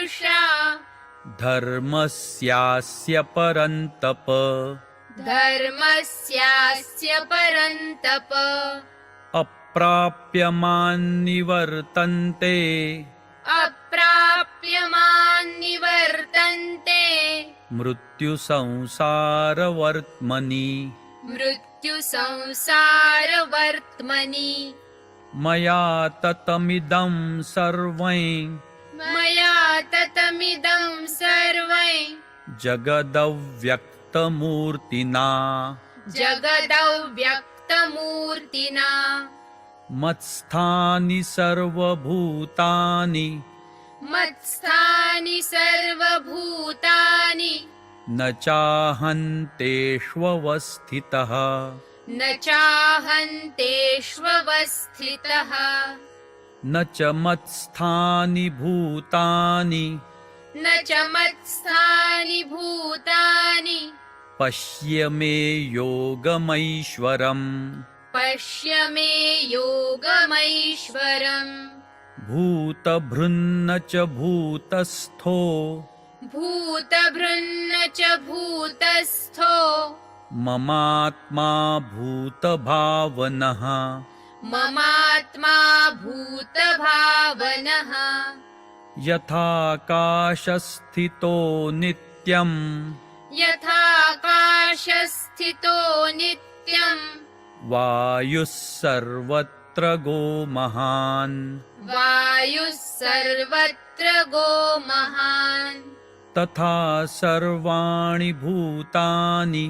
पुरुषा धर्मस्यास्य परन्तप धर्मस्यास्य परन्तप अप्राप्यमान्निवर्तन्ते अप्राप्यमान्निवर्तन्ते मृत्युसंसारवर्त्मनि मृत्युसंसारवर्त्मनि मया ततमिदं सर्वं मया ततमिदं सर्वं जगदव्यक्तमूर्तिना जगदव्यक्तमूर्तिना मत्स्थानि सर्वभूतानि मत्स्थानि सर्वभूतानि न चाहन्तेष्वस्थितः न चाहन्तेष्वस्थितः न च मत्स्थानि भूतानि न च मत्स्थानि भूतानि पश्य मे योगमैश्वरम् पश्य मे योगमैश्वरम् भूतभृन्न च भूतस्थो भूतभृन्न च भूतस्थो ममात्मा भूतभावनः ममात्मा भूतभावनः यथाकाशस्थितो नित्यम् यथाकाशस्थितो नित्यम् वायुः सर्वत्र गो महान् वायुः सर्वत्र गो महान् तथा सर्वाणि भूतानि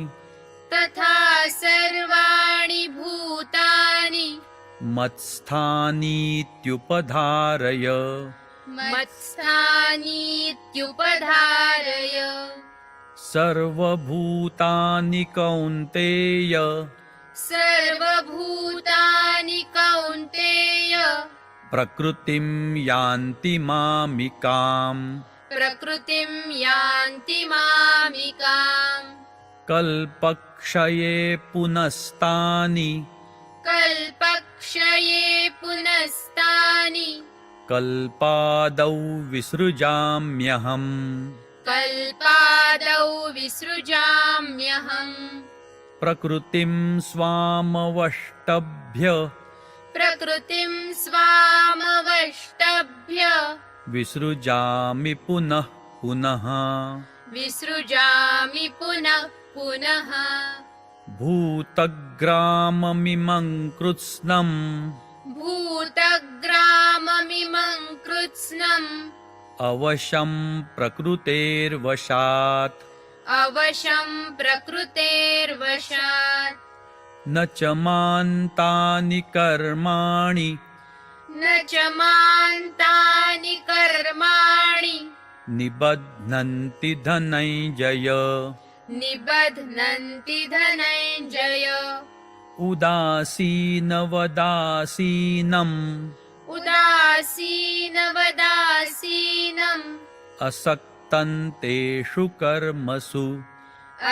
तथा सर्वाणि भूतानि मत्स्थानीत्युपधारय मत्स्थानीत्युपधारय सर्वभूतानि कौन्तेय सर्वभूतानि कौन्तेय प्रकृतिं यान्ति मामिकाम् प्रकृतिं यान्ति मामिकाम् कल्पक्षये पुनस्तानि कल्पक्षये पुनस्तानि कल्पादौ विसृजाम्यहम् कल्पादौ विसृजाम्यहम् प्रकृतिं स्वामवष्टभ्य प्रकृतिं स्वामवष्टभ्य विसृजामि पुनः पुनः विसृजामि पुनः पुनः भूतग्राममिमं कृत्स्नम् भूतग्राममिमं कृत्स्नम् अवशं प्रकृतेर्वशात् अवशं प्रकृतेर्वशात् न च मान्तानि कर्माणि न च मान्तानि कर्माणि निबध्नन्ति धनञ्जय निबध्नन्ति धनञ्जय उदासीनवदासीनम् उदासीनवदासीनम् असक्तन्तेषु कर्मसु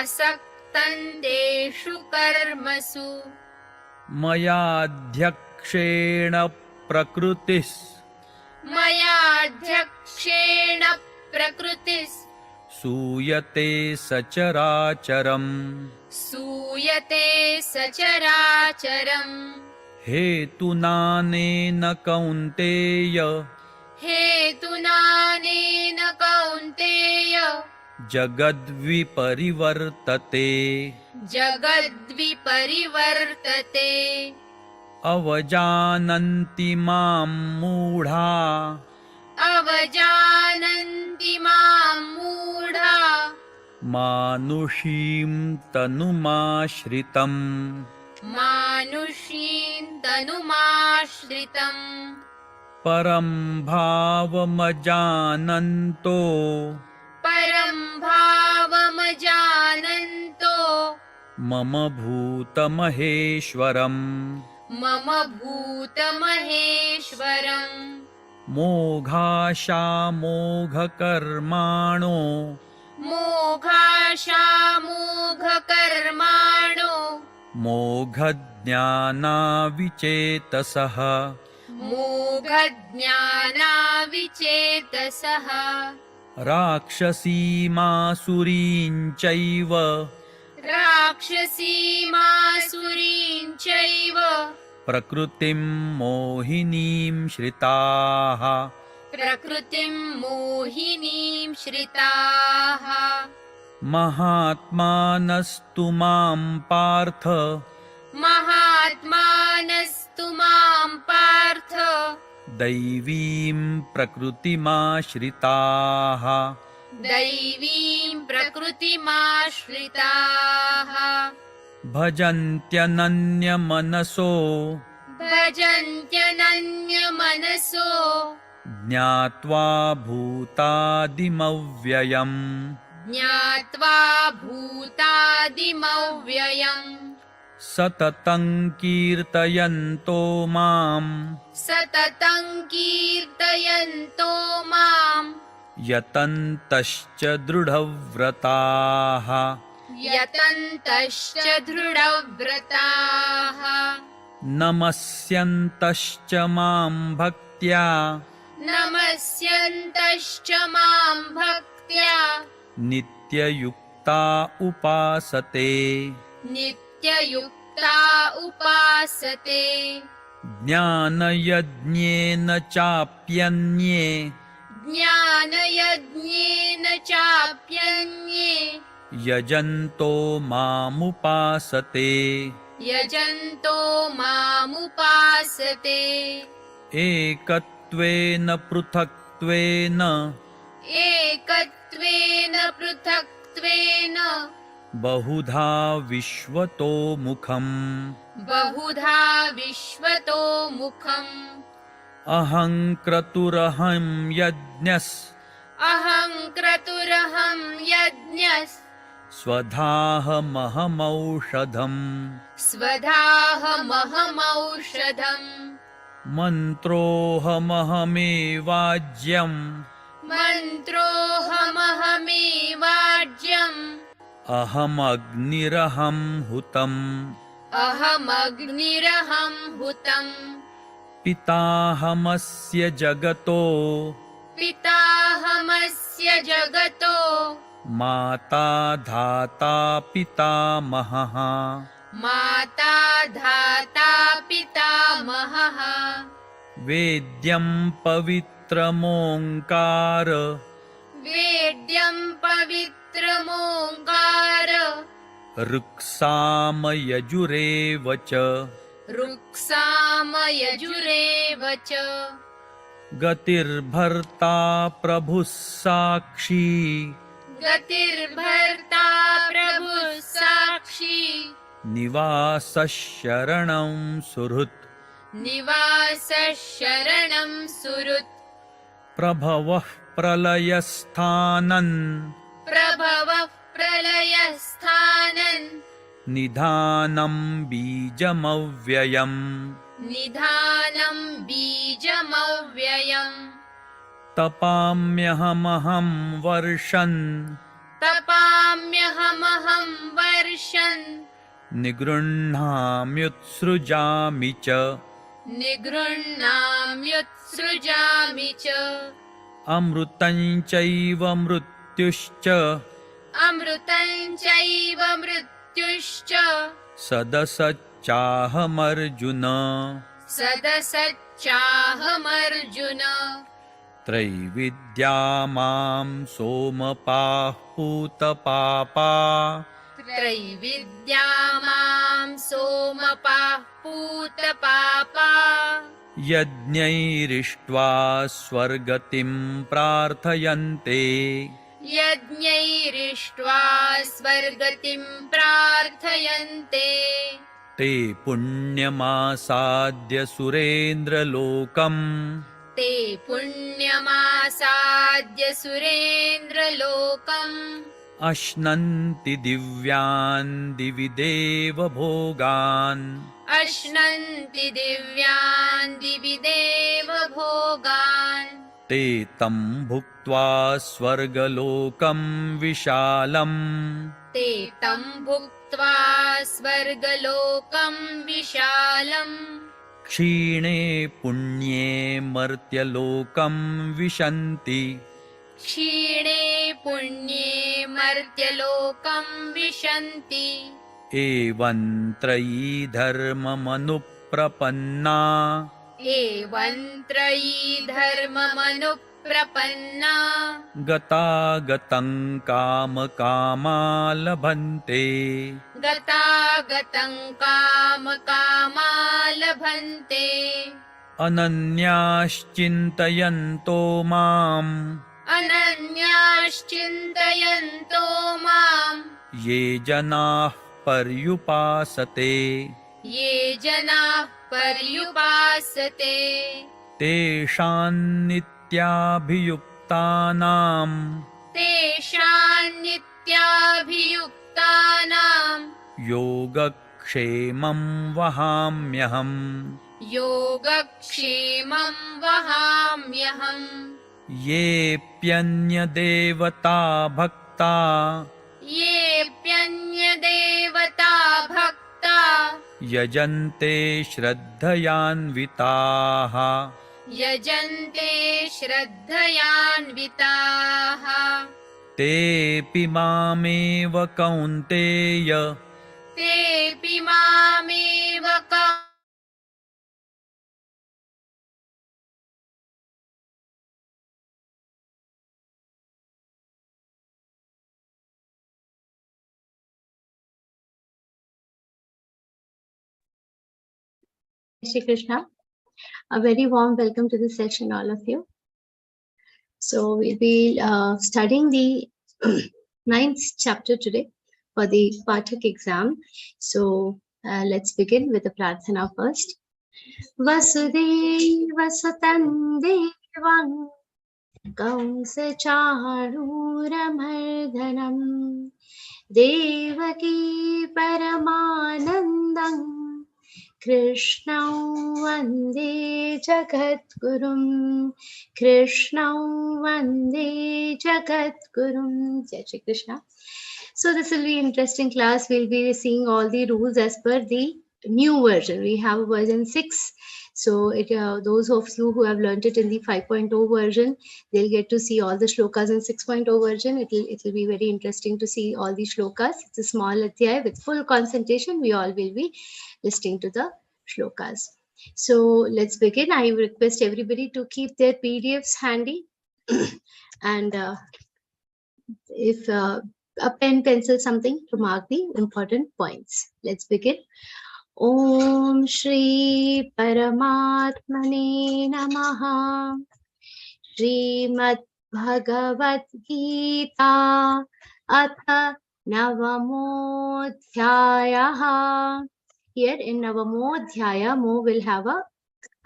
असक्तन्तेषु कर्मसु मयाध्यक्षेण प्रकृतिः मयाध्यक्षेण प्रकृतिः सूयते सचराचरम् सूयते सचराचरम् हेतुनानेन कौन्तेय हेतुनानेन कौन्तेय जगद्विपरिवर्तते जगद्विपरिवर्तते अवजानन्ति मां मूढा अवजानन्ति मां मूढा मानुषीं तनुमाश्रितम् मानुषीं तनुमाश्रितम् परं भावमजानन्तो परं भावमजानन्तो मम भूतमहेश्वरम् मम भूतमहेश्वरम् मोघाशामोघकर्माणो मोघाशामोघकर्माणो मोघज्ञानाविचेतसः मोघज्ञानाविचेतसः राक्षसीमासुरीं चैव राक्षसीमासुरीं चैव प्रकृतिं मोहिनीं श्रिताः प्रकृतिं मोहिनीं श्रिताः महात्मानस्तु मां पार्थ महात्मानस्तु मां पार्थ दैवीं प्रकृतिमाश्रिताः दैवीं प्रकृतिमाश्रिताः भजन्त्यनन्यमनसो भजन्त्यनन्यमनसो ज्ञात्वा भूतादिमव्ययम् ज्ञात्वा भूतादिमव्ययम् सततं कीर्तयन्तो माम् सततं कीर्तयन्तो माम् यतन्तश्च दृढव्रताः यतन्तश्च दृढव्रताः नमस्यन्तश्च मां भक्त्या नमस्यन्तश्च मां भक्त्या नित्ययुक्ता उपासते नित्ययुक्ता उपासते ज्ञानयज्ञेन चाप्यन्ये ज्ञानयज्ञेन चाप्यन्ये यजन्तो मामुपासते यजन्तो मामुपासते एकत्वेन पृथक्त्वेन एकत्वेन पृथक्त्वेन बहुधा विश्वतो मुखम् बहुधा विश्वतो मुखम् अहं क्रतुरहं यज्ञस् अहं क्रतुरहं यज्ञस् स्वधाहमहमौषधम् स्वधाहमहमौषधम् मन्त्रोऽहमहमेवाज्यम् मन्त्रोऽहमहमेवाज्यम् अहमग्निरहं हुतम् अहमग्निरहं हुतम् पिताहमस्य जगतो पिताहमस्य जगतो माता धाता पितामहः माता धाता पितामहः वेद्यं पवित्रमोङ्कार वेद्यं पवित्रमोङ्कार ऋक्सामयजुरेव च ऋक्सामयजुरेव च गतिर्भर्ता प्रभुः साक्षी गतिर्भर्ता प्रभुः साक्षी निवासः शरणं सुहृत् निवासः शरणं सुहृत् प्रभवः प्रलयस्थानन् प्रभवः प्रलयस्थानन् निधानं बीजमव्ययम् निधानं बीजमव्ययम् तपाम्यहमहं वर्षन् तपाम्यहमहं वर्षन् निगृह्णाम्युत्सृजामि च निगृह्णाम्युत्सृजामि च अमृतं चैव मृत्युश्च अमृतं चैव मृत्युश्च सदसच्चाहमर्जुन सदसच्चाहमर्जुन त्रैविद्या मां सोमपाः पूतपापा त्रैविद्या मां सोमपाः पूतपापा यज्ञैरिष्ट्वा स्वर्गतिं प्रार्थयन्ते यज्ञैरिष्ट्वा स्वर्गतिं प्रार्थयन्ते ते पुण्यमासाद्य सुरेन्द्रलोकम् ते पुण्यमासाद्य सुरेन्द्रलोकम् अश्नन्ति दिव्यान् दिवि देवभोगान् अश्नन्ति दिव्यान् दिवि देवभोगान् ते तं भुक्त्वा स्वर्गलोकं विशालम् ते तं भुक्त्वा स्वर्गलोकं विशालम् क्षीणे पुण्ये मर्त्यलोकं विशन्ति क्षीणे पुण्ये मर्त्यलोकं विशन्ति एवं त्रयी धर्ममनुप्रपन्ना एवं त्रयी धर्ममनुप्रपन्ना गतागतं कामकामा लभन्ते गतागतं कामकामा लभन्ते अनन्याश्चिन्तयन्तो माम् अनन्याश्चिन्तयन्तो माम् ये जनाः पर्युपासते ये जनाः पर्युपासते तेषां नित्याभियुक्तानां तेषां नित्याभियुक्तानां योगक्षेमं वहाम्यहम् योगक्षेमं वहाम्यहम् येऽप्यन्यदेवता भक्ता येऽप्यन्यदेवता भक्ता यजन्ते श्रद्धयान्विताः यजन्ते श्रद्धयान्विताः तेऽपि मामेव कौन्तेय तेऽपि मामेव Shri Krishna. A very warm welcome to this session, all of you. So we'll be studying the ninth chapter today for the Pathaka exam. So let's begin with the Prarthana first. Vasudeva Sutam Devam Kamsa Charooramardhanam Devaki Paramanandam Krishnam Vande Jagadgurum Krishnam Vande Jagadgurum. Jai Shri Krishna. So this will be an interesting class. We'll be seeing all the rules as per the new version. We have version 6. So those of you who have learned it in the 5.0 version, they'll get to see all the shlokas in 6.0 version. It will be very interesting to see all the shlokas. It's a small adhyay with full concentration. We all will be listening to the shlokas. So let's begin. I request everybody to keep their PDFs handy and if a pen, pencil, something to mark the important points. Let's begin. Om Shri Paramatmane Namaha. Srimad Bhagavad Gita Atha Navamodhyayaha. Here in Navamodhyaya, Mo will have a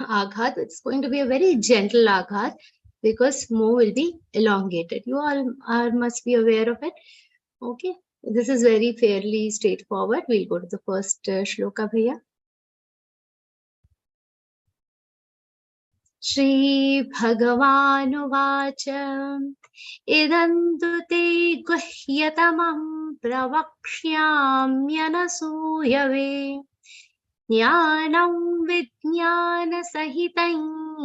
aghat. It's going to be a very gentle aghat because Mo will be elongated. You all must be aware of it. Okay. This is very fairly straightforward. We'll go to the first shloka, bhaiya. Shri Bhagavanuvacha Idantu te guhyatamam pravakshyamyanasuyave Jnanam vijnana sahitam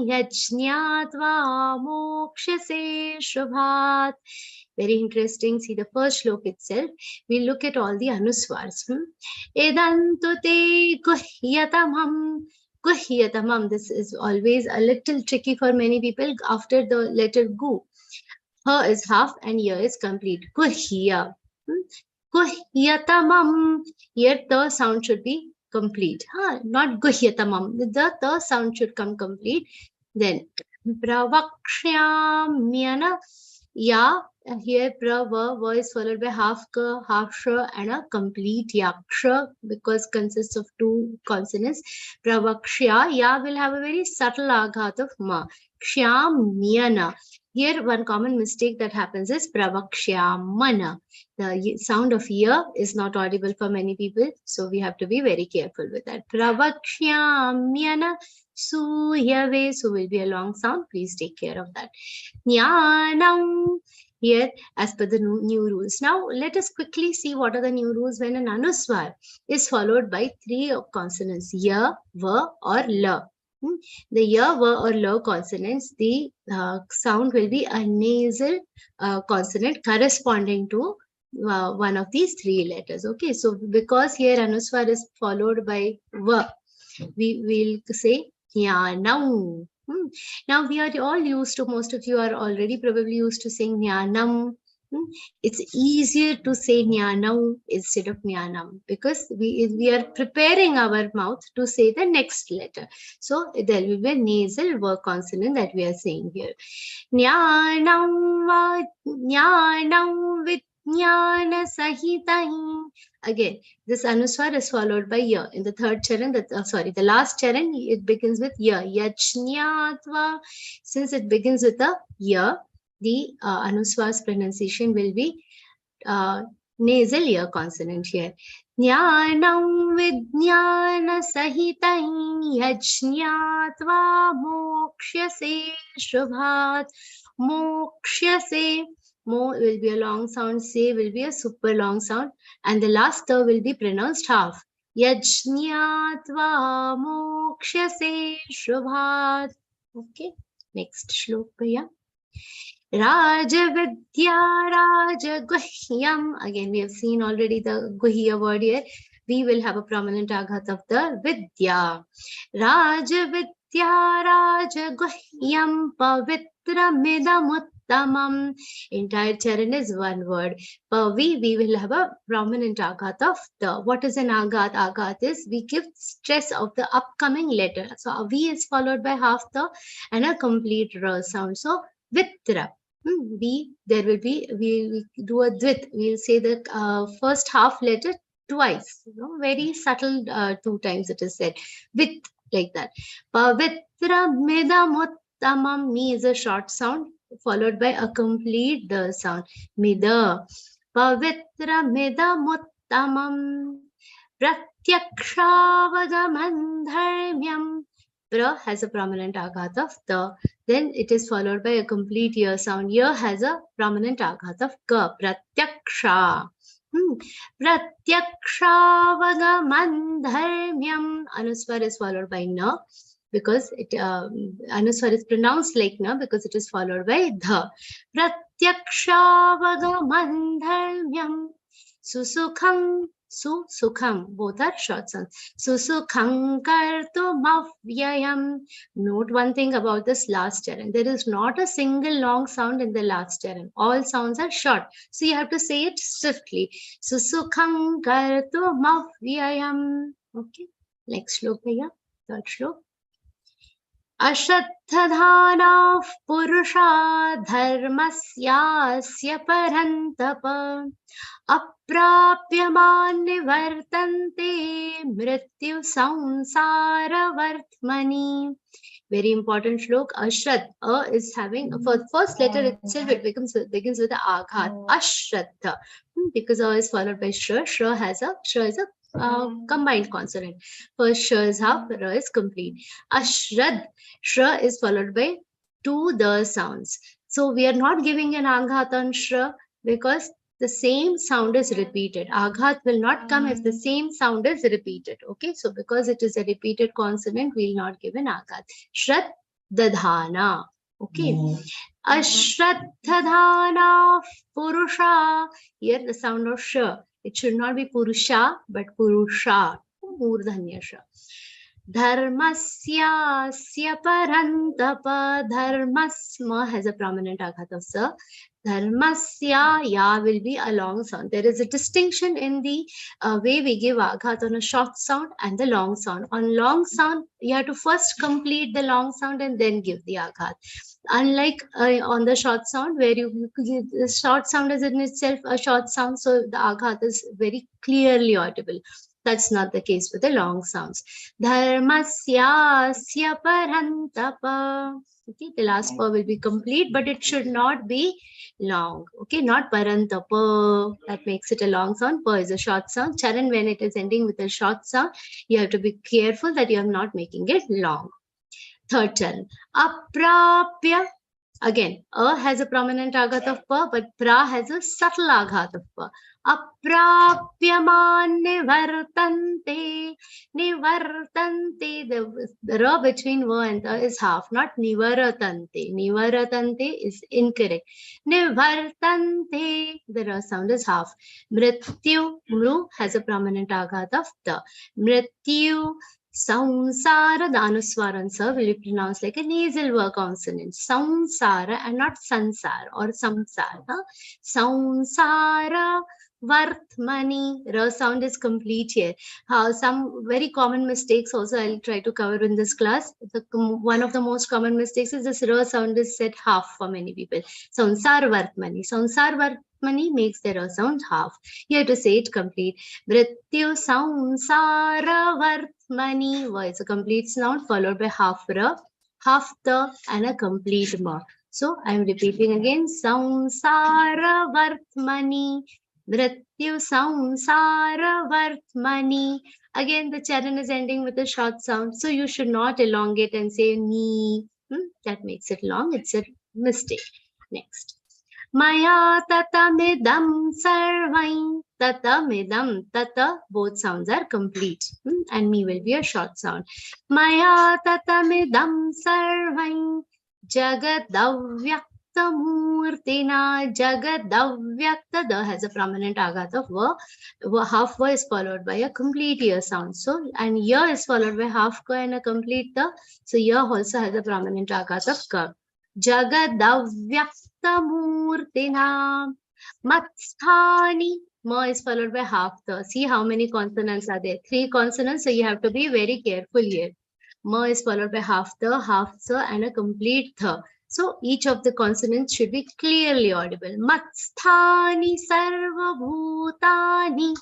yajñātvā mokṣase shubhat. Very interesting. See the first shloka itself. We'll look at all the anuswars. Edantu te guhyatamam. Guhyatamam. This is always a little tricky for many people. After the letter gu, ha is half and ya is complete. Guhya. Guhyatamam. Here the sound should be complete. Not guhyatamam. The sound should come complete. Then pravakshyamyana. Ya. Here prava is followed by half ka, half sha and a complete yaksha because consists of two consonants. Pravakshya. Ya will have a very subtle aghat of ma. Kshyamyana. Here one common mistake that happens is pravakshyamana. The sound of ya is not audible for many people. So we have to be very careful with that. Pravakshyamyana suyave. So will be a long sound. Please take care of that. Jnanam. Here as per the new rules. Now let us quickly see what are the new rules when an anuswar is followed by three consonants, ya, va or la. The ya, va or la consonants, the sound will be a nasal consonant corresponding to one of these three letters. Okay, so because here anuswar is followed by va, we will say jnanam. Now we are all used to, most of you are already probably used to saying jnanam. It's easier to say jnanam instead of jnanam because we are preparing our mouth to say the next letter. So there will be a nasal va consonant that we are saying here. Jnanam va jnanam vijnana sahitai. Again, this anuswar is followed by ya. In the third charan, the last charan, it begins with ya. Yajñatva. Since it begins with a ya, the anuswar's pronunciation will be nasal ya consonant here. Jnanam vijnana sahitai yajñatva mokshase shubhat. Mokshase. Mo will be a long sound, se will be a super long sound, and the last ta will be pronounced half. Yajñatva mokshase shubhat. Okay, next shlok, bhaiya. Rajavidya Rajaguhyam. Again, we have seen already the Guhya word here. We will have a prominent aghat of the Vidya. Rajavidya Rajaguhyam Pavitra Midamuttamam. Entire charan is one word. Pavi, we will have a prominent aghat of the. What is an aghat? Aghat is we give stress of the upcoming letter. So avi is followed by half the and a complete ra sound. So Vitra. There will be, we do a dvit. We'll say the first half letter twice. Very subtle, 2 times it is said. With, like that. Pavitra midamuttamam. Mi is a short sound followed by a complete the sound. Mida. Pavitra midamuttamam. Pratyakshavagaman dharmyam. Pra has a prominent aghat of the. Then it is followed by a complete ya sound. Ya has a prominent aghat of ka. Pratyaksha. Pratyakshavagaman dharmyam. Anuswar is followed by na because it anuswar is pronounced like na because it is followed by dha. Pratyakshavagaman dharmyam. Susukham. Sukham, both are short sounds. Susukham kartumavyayam. Note one thing about this last charan. There is not a single long sound in the last charan. All sounds are short. So you have to say it swiftly. Susukham kartumavyayam. Okay. Next shlok, bhaiya. Third shlok. Ashraddhadhanav purusha dharmasyasya parantapa. Aprapyaman nivartante mrityu samsaravartmani. Very important shlok. Ashrad. Is having, for the first letter itself, it begins with the aghat. Ashraddha. Because is followed by shra. Shra is a combined consonant. First shra is half, ra is complete. Ashrad. Shra is followed by 2 the sounds. So we are not giving an aghat on shra because the same sound is repeated. Aghat will not come if the same sound is repeated. Okay, so because it is a repeated consonant, we will not give an aghat. Shrat dadhana. Okay. Ashraddhadhana purusha. Here the sound of sh. It should not be purusha, but purusha. Murdhanya sha. Dharmasya parantapa. Dharmasma has a prominent aghat of sa. Dharmasya, ya will be a long sound. There is a distinction in the way we give aghat on a short sound and the long sound. On long sound, you have to first complete the long sound and then give the aghat. Unlike on the short sound, where the short sound is in itself a short sound, so the aghat is very clearly audible. That's not the case with the long sounds. Dharmasya parantapa. Okay, the last pa will be complete, but it should not be long. Okay, not parantapa. That makes it a long sound. Pa is a short sound. Charan, when it is ending with a short sound, you have to be careful that you are not making it long. Third charan. Aprapya. Again, a has a prominent aghat of pa, but pra has a subtle aghat of pa. Aprapyaman nivartante, nivartante. The ra between va and ta is half, not nivaratante. Nivaratante is incorrect. Nivartante, the ra sound is half. Mrityu, mru has a prominent aghat of ta. Mrityu. Saunsara, the anuswaran, sir, will be pronounced like a nasal vowel consonant. Saunsara and not sansara or samsara. Saunsara, Vartmani. Ra sound is complete here. Some very common mistakes also I'll try to cover in this class. One of the most common mistakes is this ra sound is said half for many people. Saunsar Vartmani. Saunsar Vartmani makes the ra sound half. You have to say it complete. Mrityu Saunsara Vartmani. It's a complete sound followed by half ra, half the, and a complete ma. So I'm repeating again. Saunsara Vartmani. Mrityu Samsara Vartmani. Again, the charan is ending with a short sound. So you should not elongate and say ni. That makes it long. It's a mistake. Next. Maya tatamidam sarvain. Tatamidam. Tata. Both sounds are complete. And me will be a short sound. Maya tatamidam sarvain. Jagadavyak Murtina Jagadavyakta. The has a prominent aghat of va. Half va is followed by a complete ear sound. So, and ya is followed by half ka and a complete ta. So, ya also has a prominent aghat of ka. Jagadavyakta Murtina. Matsthani. Ma is followed by half ta. See how many consonants are there? 3 consonants. So, you have to be very careful here. Ma is followed by half the, half sa, and a complete tha. So each of the consonants should be clearly audible. Matsthani sarvabhutani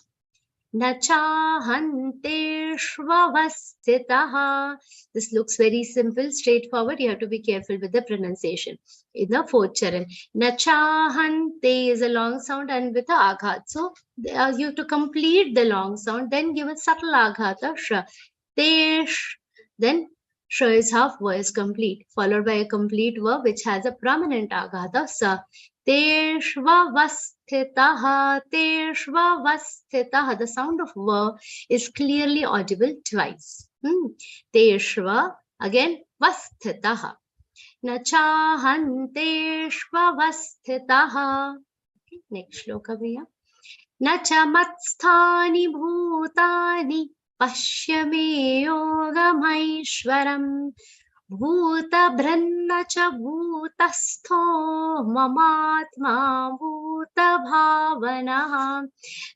nachahanteshvavasthitaha. This looks very simple, straightforward. You have to be careful with the pronunciation. In the 4th charan, nachahante is a long sound and with a aghat. So you have to complete the long sound, then give a subtle aghat of shra. Tesh. Then Shra is half, va is complete, followed by a complete verb which has a prominent aghat of sa. Teshvavasthitaha, teshvavasthitaha. The sound of va is clearly audible twice. Teshva, again, vasthitaha. Nachahanteshvavasthitaha. Okay, next shloka bhaiya. Nachamatstani bhutani. Pashya me yogameshwaram bhutabhranna cha bhutastho mamatma bhutabhavana.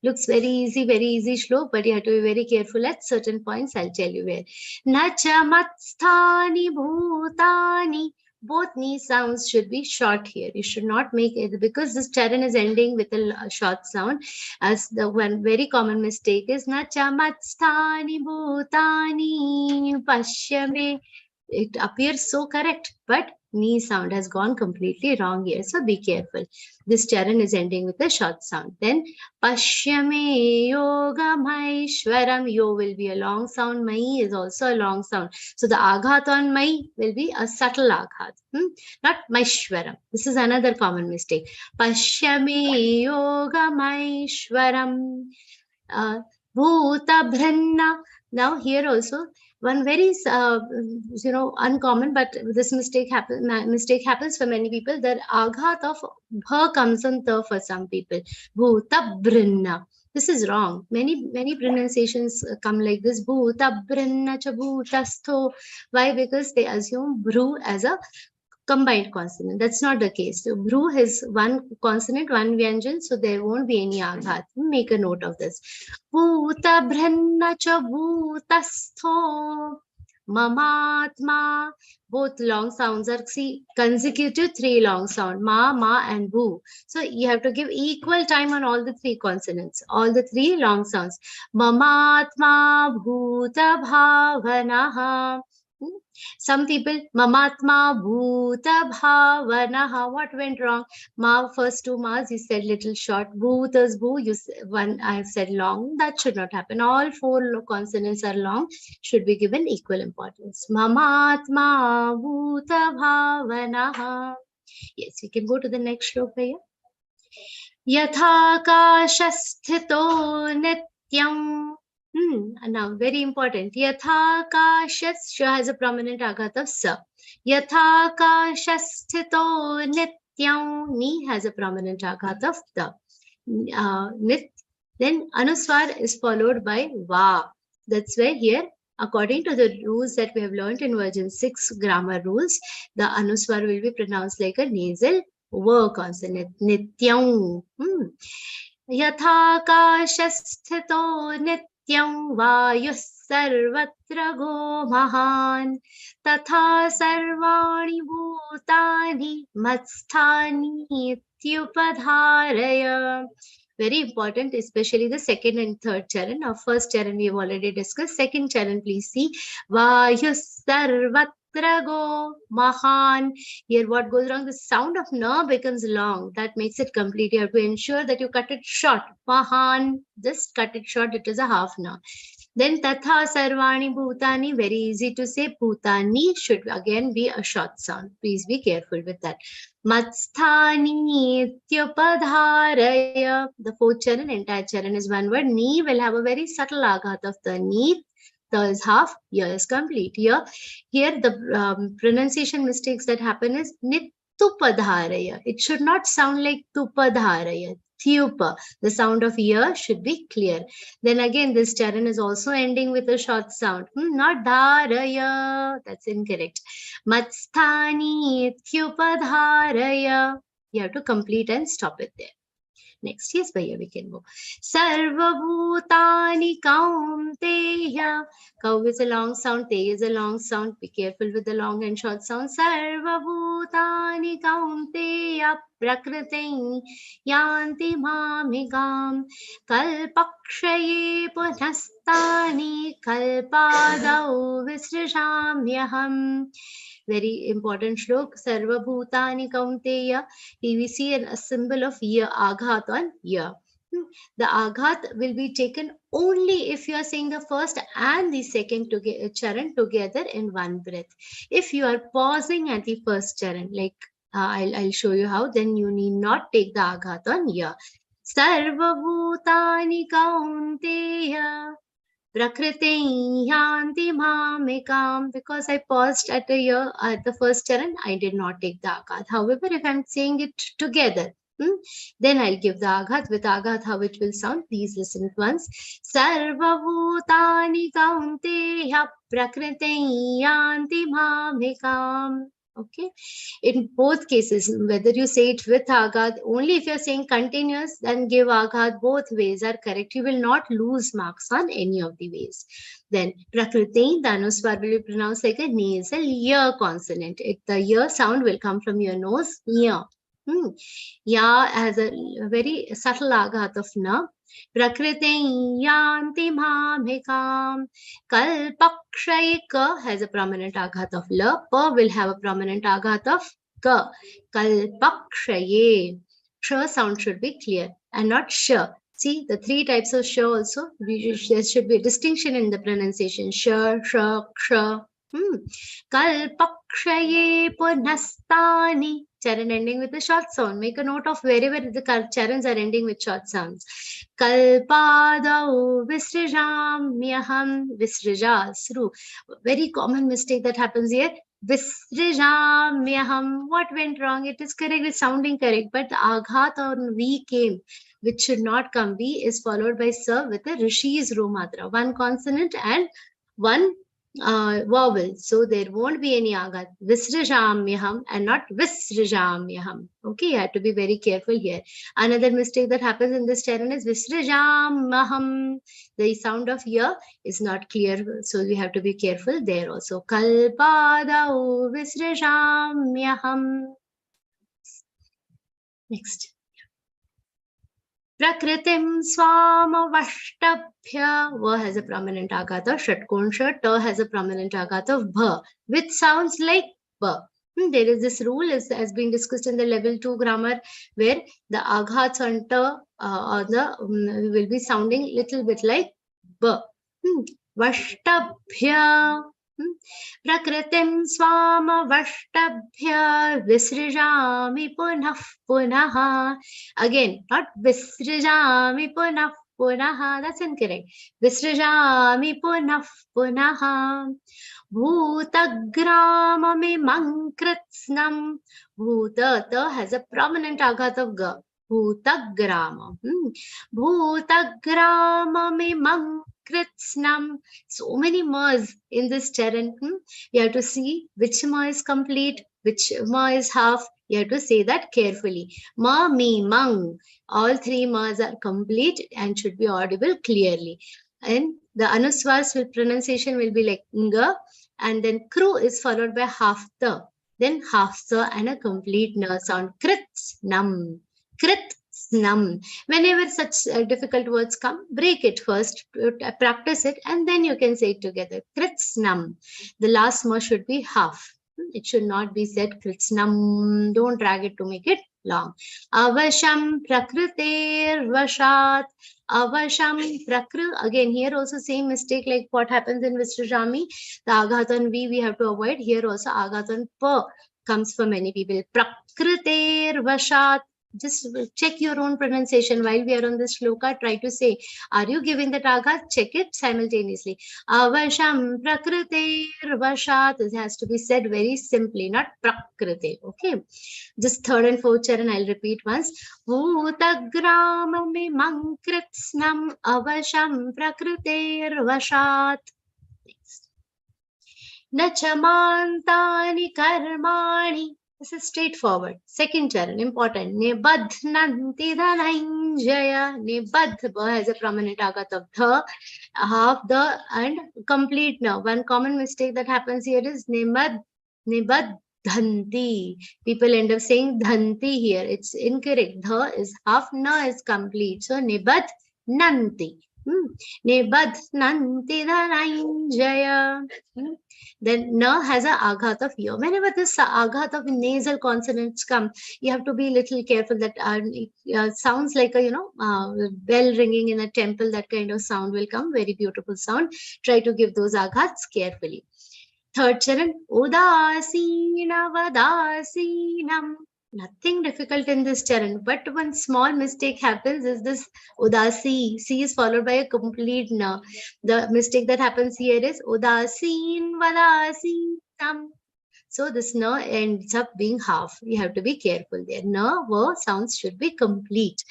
Looks very easy shlok, but you have to be very careful at certain points. I'll tell you where. Nachamatstani bhutani. Both knee sounds should be short here. You should not make it, because this charan is ending with a short sound. As the one very common mistake is nachamatstani bhutani pashyame. It appears so correct, but knee sound has gone completely wrong here. So be careful. This charan is ending with a short sound. Then pashyame yogameshwaram. Yo will be a long sound. Mai is also a long sound. So the aghat on mai will be a subtle aghat. Not maishwaram. This is another common mistake. Pashyame yogameshwaram. Bhutabhranna. Now here also one very uncommon, but this mistake happens for many people. That aghat of bha comes on ta for some people. Bhutabhranna. This is wrong. Many pronunciations come like this. Bhutabhranna cha bhutastho. Why? Because they assume bru as a combined consonant. That's not the case. So bru is one consonant, one vyanjan, so there won't be any aghat. Make a note of this. Bhutabhranna cha bhutastho mamatma. Both long sounds are consecutive 3 long sound. Ma, and bhu. So you have to give equal time on all the 3 consonants, all the 3 long sounds. Mamatma bhutabhavanaha. Some people, mamatma bhuta bhavanaha. What went wrong? Ma, first 2 mas you said little short. Bhutas bhu, one I have said long. That should not happen. All 4 consonants are long, should be given equal importance. Mamatma bhuta bhavanaha. Yes, we can go to the next shloka here. Yathakashasthito nityam. Now, very important. Yathakashas has a prominent aghat of sa. Yathakashasthito nityam. Ni has a prominent aghat of ta. Nit. Then anuswar is followed by va. That's why here, according to the rules that we have learned in version 6 grammar rules, the anuswar will be pronounced like a nasal V consonant. Nityam. Yathakashasthito nityam vayuh sarvatra go mahan tatha sarvani bhutani matsthani ityupadharaya. Very important, especially the second and third charan. Now, first charan we have already discussed. Second charan, please see. Vayuh sarvatra go mahan. Here, what goes wrong? The sound of na becomes long. That makes it complete. You have to ensure that you cut it short. Mahan, just cut it short. It is a half na. Then tatha sarvani bhutani, very easy to say. Bhutani should again be a short sound. Please be careful with that. Matsthani ityupadharaya. The fourth charan, entire charan is one word. Ni will have a very subtle aghat of the ni. The is half, ya is complete. Here the pronunciation mistakes that happen is nitupadharaya. It should not sound like tupadharaya. Thupa. The sound of ya should be clear. Then again, this charan is also ending with a short sound. Not dharaya. That's incorrect. Matsthani thupadharaya. You have to complete and stop it there. Next, yes, Bhaiya, we can go. Sarvabhutani kaunteya. Kau is a long sound, te is a long sound. Be careful with the long and short sound. Sarvabhutani kaunteya prakriti yanti mamigam kalpakshaye punastani kalpadau visrishamyaham. Very important shlok. Sarva bhutani kaunteya. Here we see a symbol of ya, aghat on ya. The aghat will be taken only if you are saying the first and the second charan together in one breath. If you are pausing at the first charan, like I'll show you how, then you need not take the aghat on ya. Sarva bhutani kaunteya. Prakriti yanti mamikam. Because I paused at a year at the first charan, I did not take the aghat. However, if I'm saying it together, then I'll give the aghat. With aghat, how it will sound, please listen at once. Sarva bhutani kaunteya prakriti yanti mamikam. Okay. In both cases, whether you say it with aghat, only if you're saying continuous, then give aghat. Both ways are correct. You will not lose marks on any of the ways. Then prakriti, the anuswar will be pronounced like a nasal ya consonant. The ya sound will come from your nose, ya. Ya has a very subtle aghat of na. Prakriti yanti mamikam. Kalpakshayika has a prominent aghat of la. Pa will have a prominent aghat of ka. Kalpakshaye. Sh sound should be clear and not sh. See, the three types of sh also, there should be a distinction in the pronunciation. Sh, sh, ksha. Kalpakshaye punastani. Charan ending with a short sound. Make a note of wherever the charans are ending with short sounds. Kalpadau visrijamyaham. Visrija, sru. Very common mistake that happens here. Visrijamyaham. What went wrong? It is correct. It's sounding correct. But the aghat on V came, which should not come. V is followed by sa with a rishi's romatra. One consonant and one vowel. So there won't be any aghat. Visrijamyaham and not visrijamyaham. Okay, you have to be very careful here. Another mistake that happens in this charan is visrijamaham. The sound of ya is not clear. So we have to be careful there also. Kalpadau visrijamyaham. Next. Prakritim swamavashtabhya. Va has a prominent aghat of shatkonsha. Ta has a prominent aghat of bha, which sounds like ba. There is this rule as being discussed in the level 2 grammar, where the aghats on ta will be sounding little bit like ba. Vashtabhya. Prakritim swamavashtabhya visrijami punah punah. Again, not visrijami punah punah. That's incorrect. Visrijami punah punah. Bhutagramamimam kritsnam. Bhuta ta has a prominent aghat of ga. Bhutagrama. Bhutagramamimam kritsnam. So many ma's in this charan. You have to see which ma is complete, which ma is half. You have to say that carefully. Ma, mi, mang. All three ma's are complete and should be audible clearly. And the anuswars will pronunciation will be like nga, and then kru is followed by half the, then half the and a complete na sound. Krits nam, krit snam. Whenever such difficult words come, break it first, practice it, and then you can say it together. Kritsnam. The last ma should be half. It should not be said kritsnam. Don't drag it to make it long. Avasham prakriter vashat. Avasham prakru. Again, here also same mistake like what happens in Vishrajami. The aghat on V we have to avoid. Here also aghat on pa comes for many people. Prakriter vashat. Just check your own pronunciation while we are on this shloka. Try to say, are you giving the aghat? Check it simultaneously. Avasham prakriter vashat. It has to be said very simply, not prakrite. Okay. Just third and fourth charan, I'll repeat once. Bhutagramamimam kritsnam avasham prakriter vashat. Next. Nachamantani karmani. This is straightforward. Second charan, important. Nibadhnanti dhananjaya. Nibadh has a prominent aghat of dha, half the and complete now. One common mistake that happens here is nibadhanti. People end up saying dhanti here. It's incorrect. Dha is half, na is complete. So nibadhnanti. Nibadhnanti dhananjaya. Then na has a aghat of ya. Whenever this aghat of nasal consonants come, you have to be little careful that sounds like a bell ringing in a temple. That kind of sound will come. Very beautiful sound. Try to give those aghats carefully. Third charan, udasina vadasinam. Nothing difficult in this charan, but one small mistake happens is this udasi. C is followed by a complete na. The mistake that happens here is udasin vadasinam. So this na ends up being half. You have to be careful there. Na va sounds should be complete.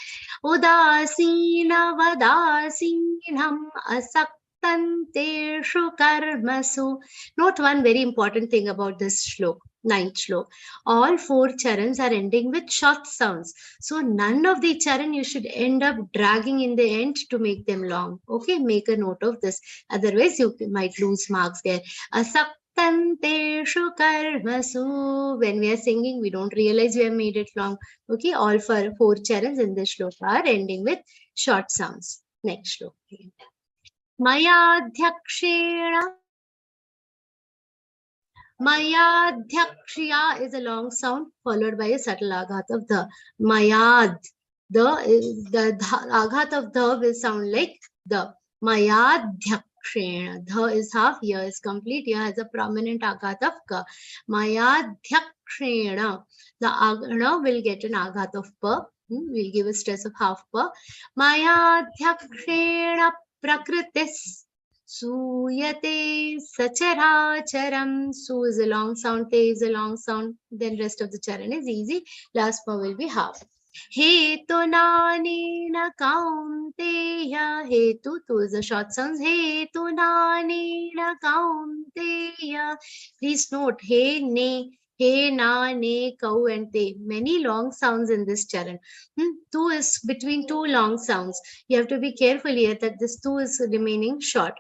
Udasina vadasinam asak Tanteshu karmasu. Note one very important thing about this shlok, ninth shlok. All four charans are ending with short sounds. So none of the charan you should end up dragging in the end to make them long. Okay, make a note of this. Otherwise, you might lose marks there. Asaktanteshu karmasu. When we are singing, we don't realize we have made it long. Okay, all four charans in this shlok are ending with short sounds. Next shlok. Mayadhyakshena. Mayadhyakshiya is a long sound followed by a subtle aghat of the. Mayad. The aghat of the will sound like the. Mayadhyakshena. The is half, ya is complete, ya has a prominent aghat of ka. Mayadhyakshena. The agana will get an aghat of pa. We'll give a stress of half pa. Mayadhyakshena prakritis suyate sacharacharam. Su is a long sound, te is a long sound, then rest of the charan is easy. Last part will be half. Hetu nanena kaunteya. Hetu, tu is a short sound. Hetu nanena kaunteya. Please note, he, ne, he, na, ne, kau and te. Many long sounds in this charan. Tu is between two long sounds. You have to be careful here that this tu is remaining short.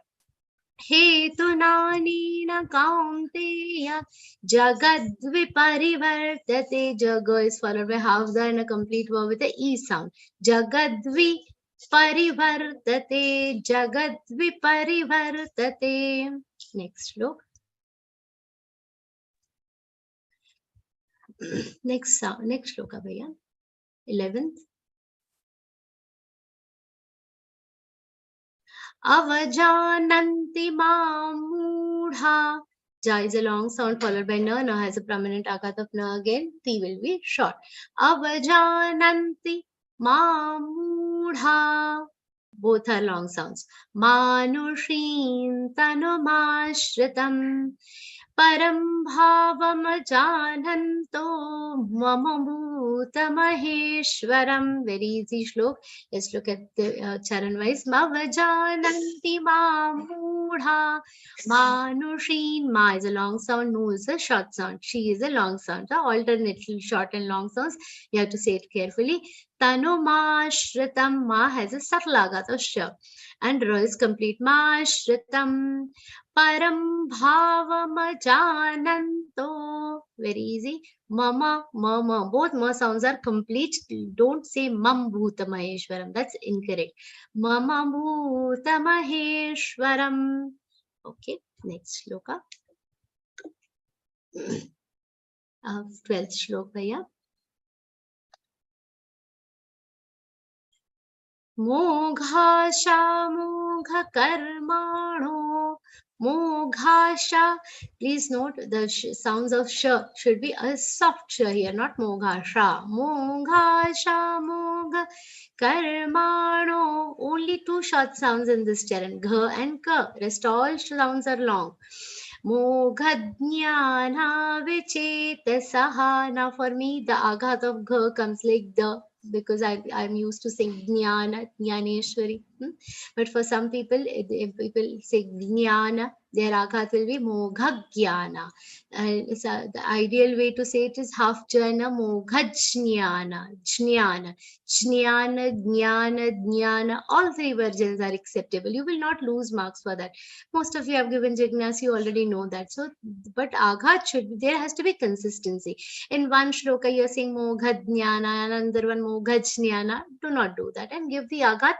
Hetunanina kaunteya jagadviparivartate. Jaga is followed by half the and a complete verb with the e sound. Jagadviparivartate. Jagadviparivartate. Next look. Next sound. Next shloka, bhaiya. 11th. Avajananti mamudha Ja is a long sound followed by na. Na has a prominent aghat of na again. Ti will be short. Avajananti mamudha. Both are long sounds. Manushin tanumashritam. Param bhavamajananto mamabhutamaheshwaram. Very easy shlok. Let's look at the charan wise. Mavajananti mamudha. Manushin. Ma is a long sound. Nu is a short sound. She is a long sound. So alternately short and long sounds. You have to say it carefully. Tanumashritam. Ma has a subtle aghat of sh. And ra is complete. Mashritam. Param bhavamajananto. Very easy. Mama, mama. Both ma sounds are complete. Don't say mam bhutamaheshwaram. That's incorrect. Mama bhutamaheshwaram. Okay, next shloka. 12th shlok, bhaiya. Moghasha mogha karmano. Moghasha. Please note the sounds of sh should be a soft sh here, not moghasha. Moghasha mogha karmano. Only two short sounds in this charan, gha and ka. Rest all sounds are long. Moghajnana vichetasaha. Now for me the aghat of gha comes like the, because I'm used to saying jnana, jnaneshwari. But for some people, if people say jnana, their aghat will be moghajnana. And so the ideal way to say it is half jana, moghajnana, jnana, jnana, jnana, jnana. All three versions are acceptable. You will not lose marks for that. Most of you have given jignas, you already know that. So, but aghat should be, there has to be consistency. In one shloka, you're saying moghajnana, and another one moghajnana. Do not do that and give the aghat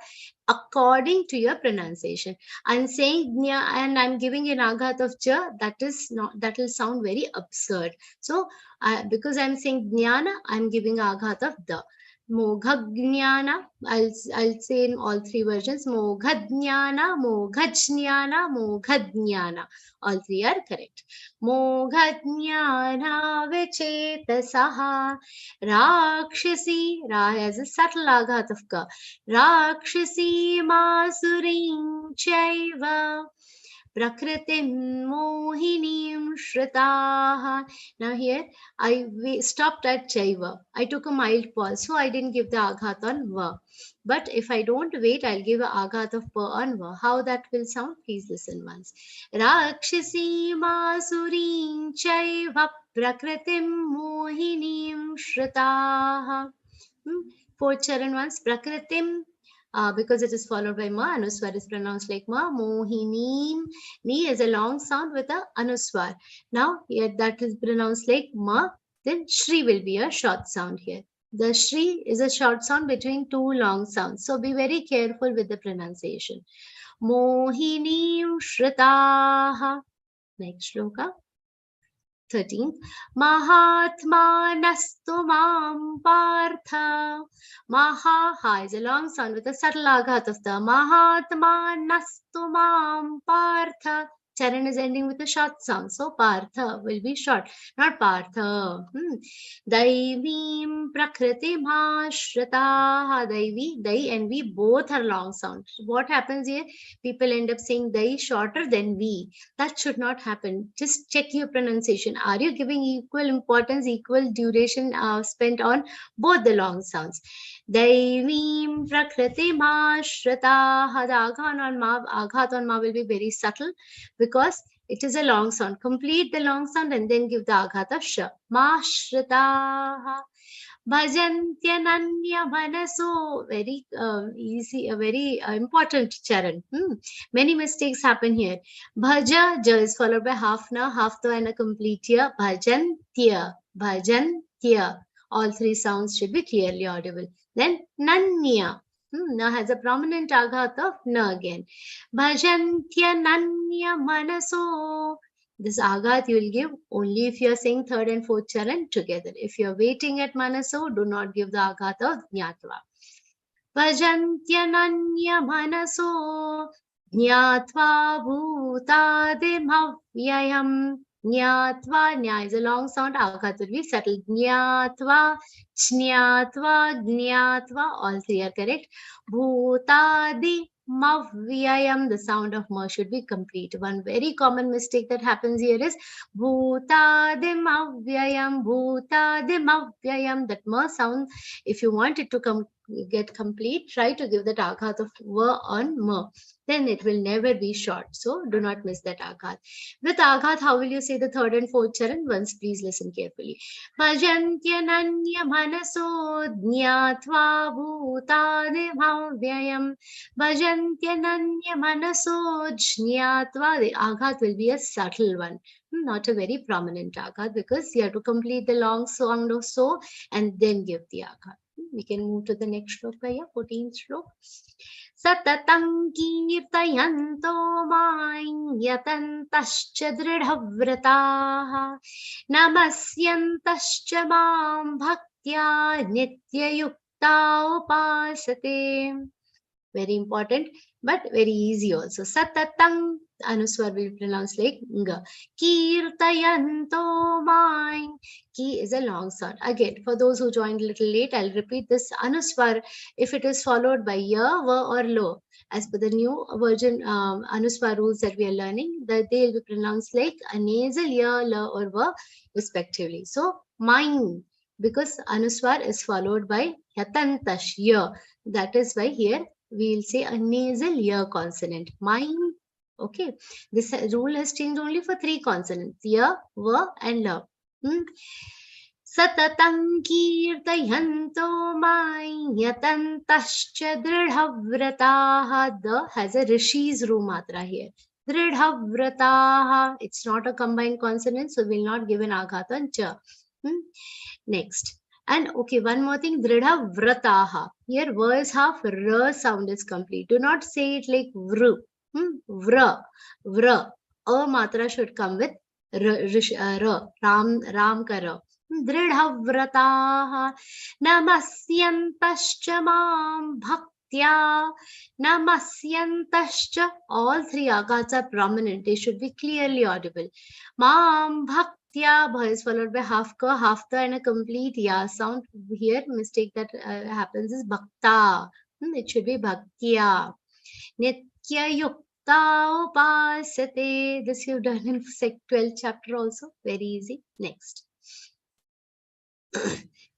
according to your pronunciation. I'm saying nya and I'm giving an aghat of ja, that is not, that will sound very absurd. So, because I'm saying jnana, I'm giving aghat of the. Moghajnana, I'll say in all three versions. Moghajnana, moghajnana, moghajnana. All three are correct. Moghajnana vichetasaha. Rakshasi. Ra has a subtle aghat of ka. Rakshasi masurim chaiva. Prakritim mohinim shritaha. Now here I stopped at chaiva. I took a mild pause, so I didn't give the aghat on va. But if I don't wait, I'll give an aghat of pa on va. How that will sound? Please listen once. Rakshasi masurim chaiva prakritim mohinim shritaha. Fourth charan once. Prakritim. Because it is followed by ma, anuswar is pronounced like ma. Mohinim. Ni is a long sound with a anuswar. Now, here that is pronounced like ma. Then shri will be a short sound here. The shri is a short sound between two long sounds. So be very careful with the pronunciation. Mohinim shritaha. Next shloka. 13th. Mahatmanastu mam partha. Maha is a long sound with a subtle aghat of the. Mahatmanastu mam partha. Charan is ending with a short sound. So partha will be short, not partha. Daivim prakriti mashrataha. Daivi, dai and vi both are long sounds. What happens here? People end up saying dai shorter than vi. That should not happen. Just check your pronunciation. Are you giving equal importance, equal duration spent on both the long sounds? Daivim prakriti mashrataha. The aghat on ma will be very subtle because it is a long sound. Complete the long sound and then give the aghat of sh. Mashrataha. Bhajantyananya manaso. Very easy, a very important charan. Many mistakes happen here. Bhaja, ja is followed by half na, half to and a complete ya. Bhajantya, bhajantya. All three sounds should be clearly audible. Then nanya. Na has a prominent aghat of na again. Bhajantyananya manaso. This aghat you will give only if you are saying third and fourth charan together. If you are waiting at manaso, do not give the aghat of jnatva. Bhajantyananya manaso jnatva bhutadim havyayam. Nyatva, nya is a long sound. Aghat will be settled. Nyatva, chnyatva, gnyatva. All three are correct. Bhutadi, mavyayam. The sound of ma should be complete. One very common mistake that happens here is bhutadim avyayam, bhutadim avyayam. That ma sound, if you want it to get complete, try to give that aghat of va on ma. Then it will never be short. So do not miss that aghat. With aghat, how will you say the third and fourth charan? Once please listen carefully. Bhajantyananya manaso jnatva bhutani bhavyayam. Bhajantyananya manaso jnatva. The aghat will be a subtle one, not a very prominent aghat, because you have to complete the long sound of so and then give the aghat. We can move to the next shloka here, 14th shlok. Satatam kirtayanto maim yatantascha dridhavrataha namasyantascha mam bhaktya nityayukta upasate. Very important, but very easy also. Satatam, anuswar will be pronounced like nga. Kirtayanto maim. Ki is a long sound. Again, for those who joined a little late, I'll repeat this anuswar if it is followed by ya, va or lo. As per the new version anuswar rules that we are learning, that they will be pronounced like a nasal ya, la or va respectively. So maim, because anuswar is followed by yatantash ya. That is why here we will say a nasal ya consonant. Mine. Okay. This rule has changed only for 3 consonants. Ya, va and la. Satatam kirtayanto yatantascha dridhavrataha. The has a rishi's ru matra here. Dridhavrataha. It's not a combined consonant, so we will not give an aghat on cha. Next. And okay, one more thing, dridha vrataha. Here, va is half, r sound is complete. Do not say it like vru. Vra, vra. A matra should come with r, ram kara. Dridha vrataha. Namasyantascha mam bhaktya. Namasyantascha. All 3 aghats are prominent. They should be clearly audible. Mam bhaktya. Bha is followed by half ka, half the, and a complete ya sound. Here, mistake that happens is bhakta. It should be bhaktya. Nitya yukta upasate. This you've done in 12th chapter also. Very easy. Next.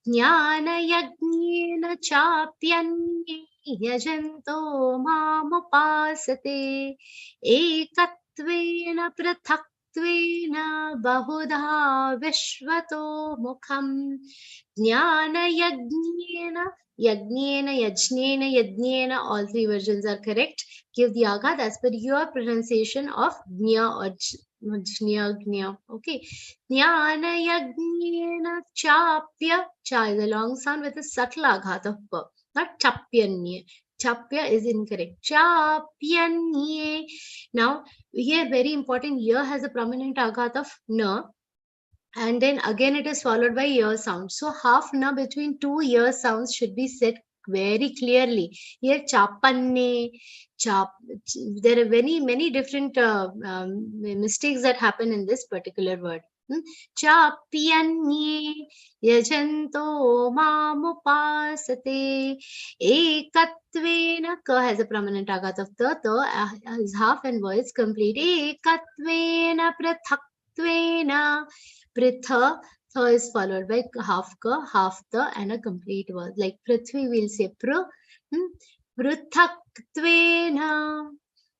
Jnana yajnena chapyanye yajanto mamupasate ekatvena prathak Tvena bahudha vishvato mukham jnana yajnena yajnena. All 3 versions are correct. Give the aghat as per your pronunciation of jnya or jnya. Okay. Jnana yajnena chapya. Cha is a long sound with a subtle aghat of pa. Not chapyanye. Chapya is incorrect. Chapyanye. Now, here very important, ya has a prominent aghat of na, and then again it is followed by ya sound. So half na between 2 ya sounds should be said very clearly. Here chapanne, there are many different mistakes that happen in this particular word. Chapyanye yajanto mamupasate ekatvena. Ka has a prominent aghat of ta is half and va is complete. Ekatvena prathakwena. Pritha, tha is followed by half ka, half the, and a complete word. Like prithvi, we'll say pr. Prithakwena.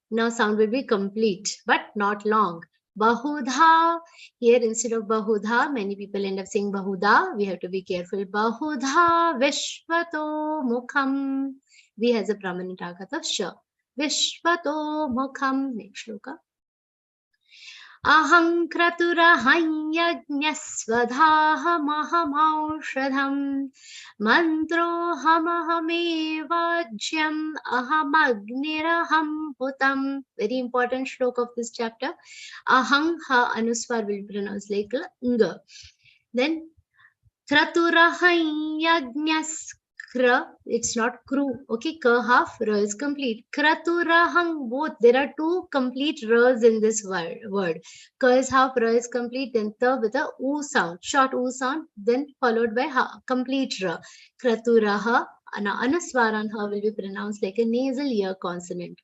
Now sound will be complete, but not long. Bahudha. Here instead of bahudha, many people end up saying bahuda. We have to be careful. Bahudha vishvato mukham. V has a prominent aghat of sh. Vishvato mukham. Next shloka. Aham kraturaham yajnasvadhahamaham mantrohamahame-vajyam ahamagniraham putam. Very important shloka of this chapter. Aham ha anuswar will be pronounced like ng. Then kraturaham yajnas. Kra, it's not kru. Okay, ka half, ra is complete. Kratu rahang, both. There are two complete ras in this word. Ka is half, ra is complete, then ta with a u sound, short u sound, then followed by ha, complete ra. Kratu raha, anuswaran ha will be pronounced like a nasal ear consonant.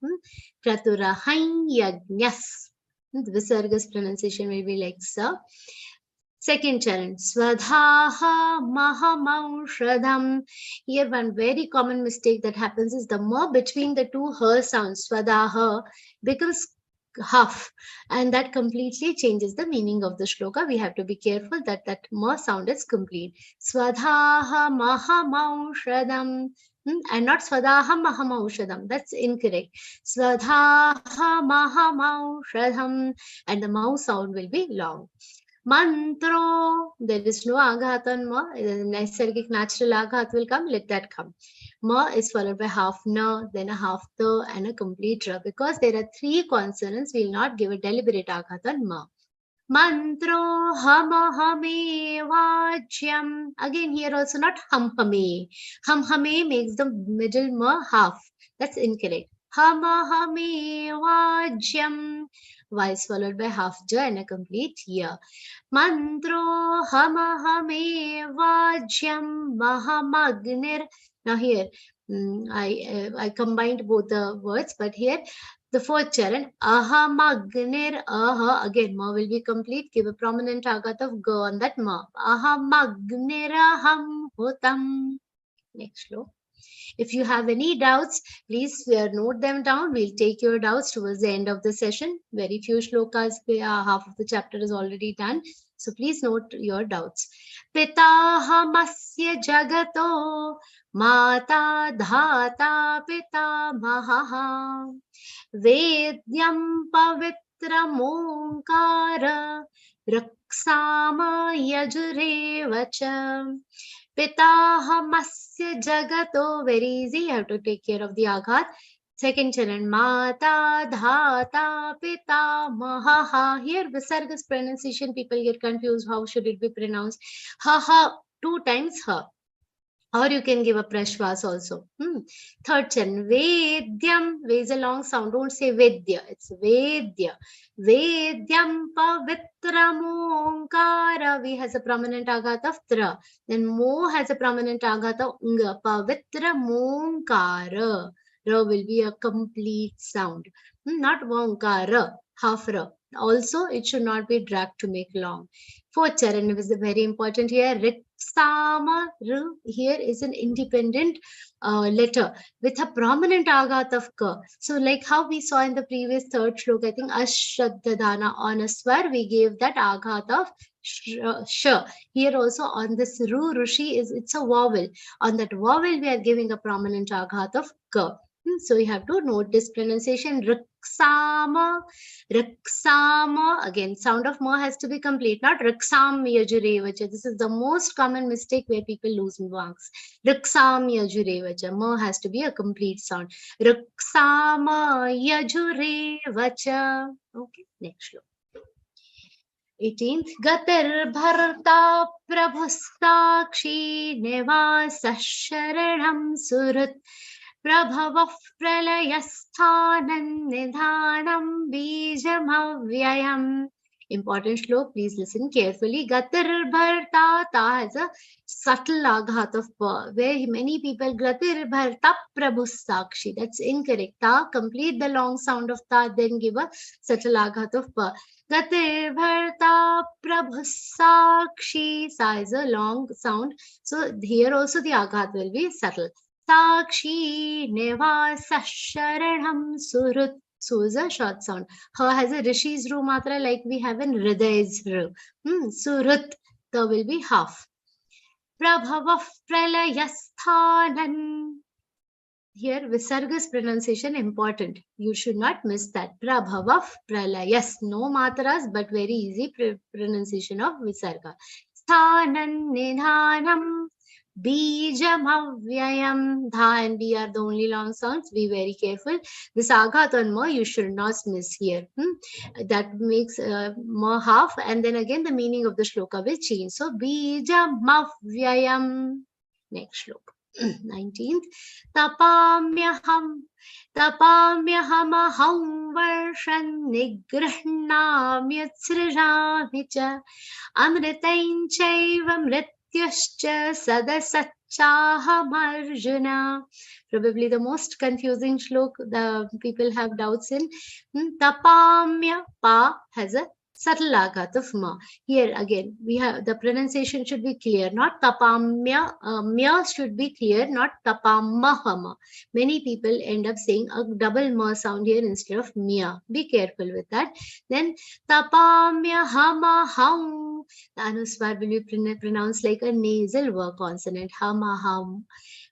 Kratu rahain yagnyas. The Visarga's pronunciation will be like sa. Second charan, Swadhaha Mahamaushadham. Here, one very common mistake that happens is the ma between the two her sounds, Swadhaha, becomes half, and that completely changes the meaning of the shloka. We have to be careful that that ma sound is complete. Swadhaha Mahamaushadham. And not Swadaha Mahamaushadam. That's incorrect. Swadhaha Mahamaushadham. And the mau sound will be long. Mantro, there is no aghat on ma. Naisargic natural aghat will come, let that come. Ma is followed by half na, then a half the, and a complete ra. Because there are three consonants, we will not give a deliberate aghat on ma. Mantro hama hame vajyam. Again, here also not hum hame. Hum hame makes the middle ma half. That's incorrect. Hama hame vajyam. Y is followed by half ja and a complete ya. Mantro hama hame vajyam mahamagnir. Now here, I combined both the words, but here the fourth charan, ahamagnir, aha, again, ma will be complete. Give a prominent agat of ga on that ma. Ahamagniraham hotam. Next slow. If you have any doubts, please note them down. We'll take your doubts towards the end of the session. Very few shlokas, half of the chapter is already done. So please note your doubts. Pitahamasya jagato mata dhata pitamaha vedyam pavitram omkara raksama yajurevacha. Pitahamasya jagato, very easy, you have to take care of the aghat. Second charan, mata dhata pita mahaha. Here Visarga's pronunciation, people get confused. How should it be pronounced? Ha ha, two times ha. Or you can give a prashvas also. Third charan, vedyam. Ve is a long sound. Don't say vedya. It's vedya. Vedyam pavitram omkara. V has a prominent aghat of tra. Then mo has a prominent aghat of nga. Pavitram omkara. Ra will be a complete sound. Not omkara. Half ra. Also, it should not be dragged to make long. Fourth charan is very important here. Riksama, here is an independent letter with a prominent aghat of ka. So like how we saw in the previous third shlok, I think Ashraddhadana on a swar, we gave that aghat of sh. Here also on this ru, rushi, it's a vowel. On that vowel, we are giving a prominent aghat of ka. So you have to note this pronunciation. Riksama, Riksama. Again, sound of ma has to be complete, not Riksam Yajurevacha. This is the most common mistake where people lose marks. Riksam Yajurevacha. Ma has to be a complete sound. Riksama Yajurevacha. Okay, next slow. 18th. Gatir Bharta Prabhustakshi Nevasa Sharanam Surat Prabhava Pralayasthanam Nidhanam Bijamavyayam. Important shlok, please listen carefully. Gatir Bharta, ta has a subtle aghat of pa, where many people Gatir Bharta Prabhustakshi. That's incorrect. Ta, complete the long sound of ta, then give a subtle aghat of pa. Gatir Bharta Prabhustakshi. Sa is a long sound. So here also the aghat will be subtle. Sakshi Nevasa Sharanam Surut. So is a short sound. Ha has a Rishi's Ru Matra like we have in Hriday's Ru. Surut. There will be half. Prabhava Pralayasthanan. Here Visarga's pronunciation important. You should not miss that. Prabhava Pralayas. No matras but very easy pronunciation of Visarga. Sthanan Nidhanam. Bijamavyayam. Dha and B are the only long sounds. Be very careful. This aghat on ma you should not miss here. That makes ma half, and then again the meaning of the shloka will change. So bijamavyayam. Next shloka. 19th. Tapamyaham tapamyahamaham varshan nigrhnamyatsrijami cha amritaim chaiva mrityuscha sadasacchahamarjuna. Probably the most confusing shlok the people have doubts in. Tapamya pa has a subtle aghat of ma. Here again, we have the pronunciation should be clear, not tapamya. Mya should be clear, not tapamahama. Many people end up saying a double ma sound here instead of mya. Be careful with that. Then tapamya hama hum. The anuswar will be pronounced like a nasal vowel consonant. Hama hum.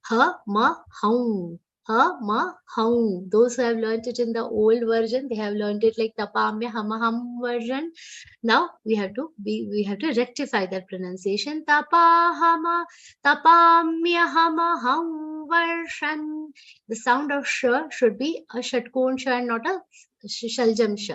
Ha ma hum. Ha ma hum. Those who have learnt it in the old version, they have learnt it like tapamya hama hum version. Now we have to rectify that pronunciation. Tapahama tapamyahama hum varshan. The sound of sh should be a shatkon sh and not a shaljam sh.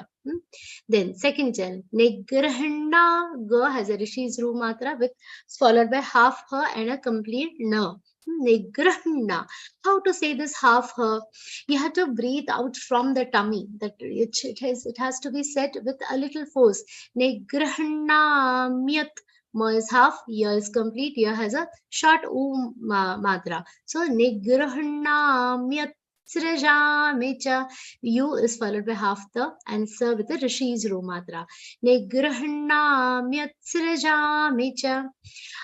Then second chal nigrahna ga has a rishi's ru matra with followed by half her and a complete na. Nigrahna. How to say this half her? You have to breathe out from the tummy. That it has to be said with a little force. Nigrahnamyat. Ma is half, ya is complete, ya has a short matra. So nigrahnamyat srajamicha. U is followed by half the answer with the rishi's ru matra. Nigrahnamyat srajamicha.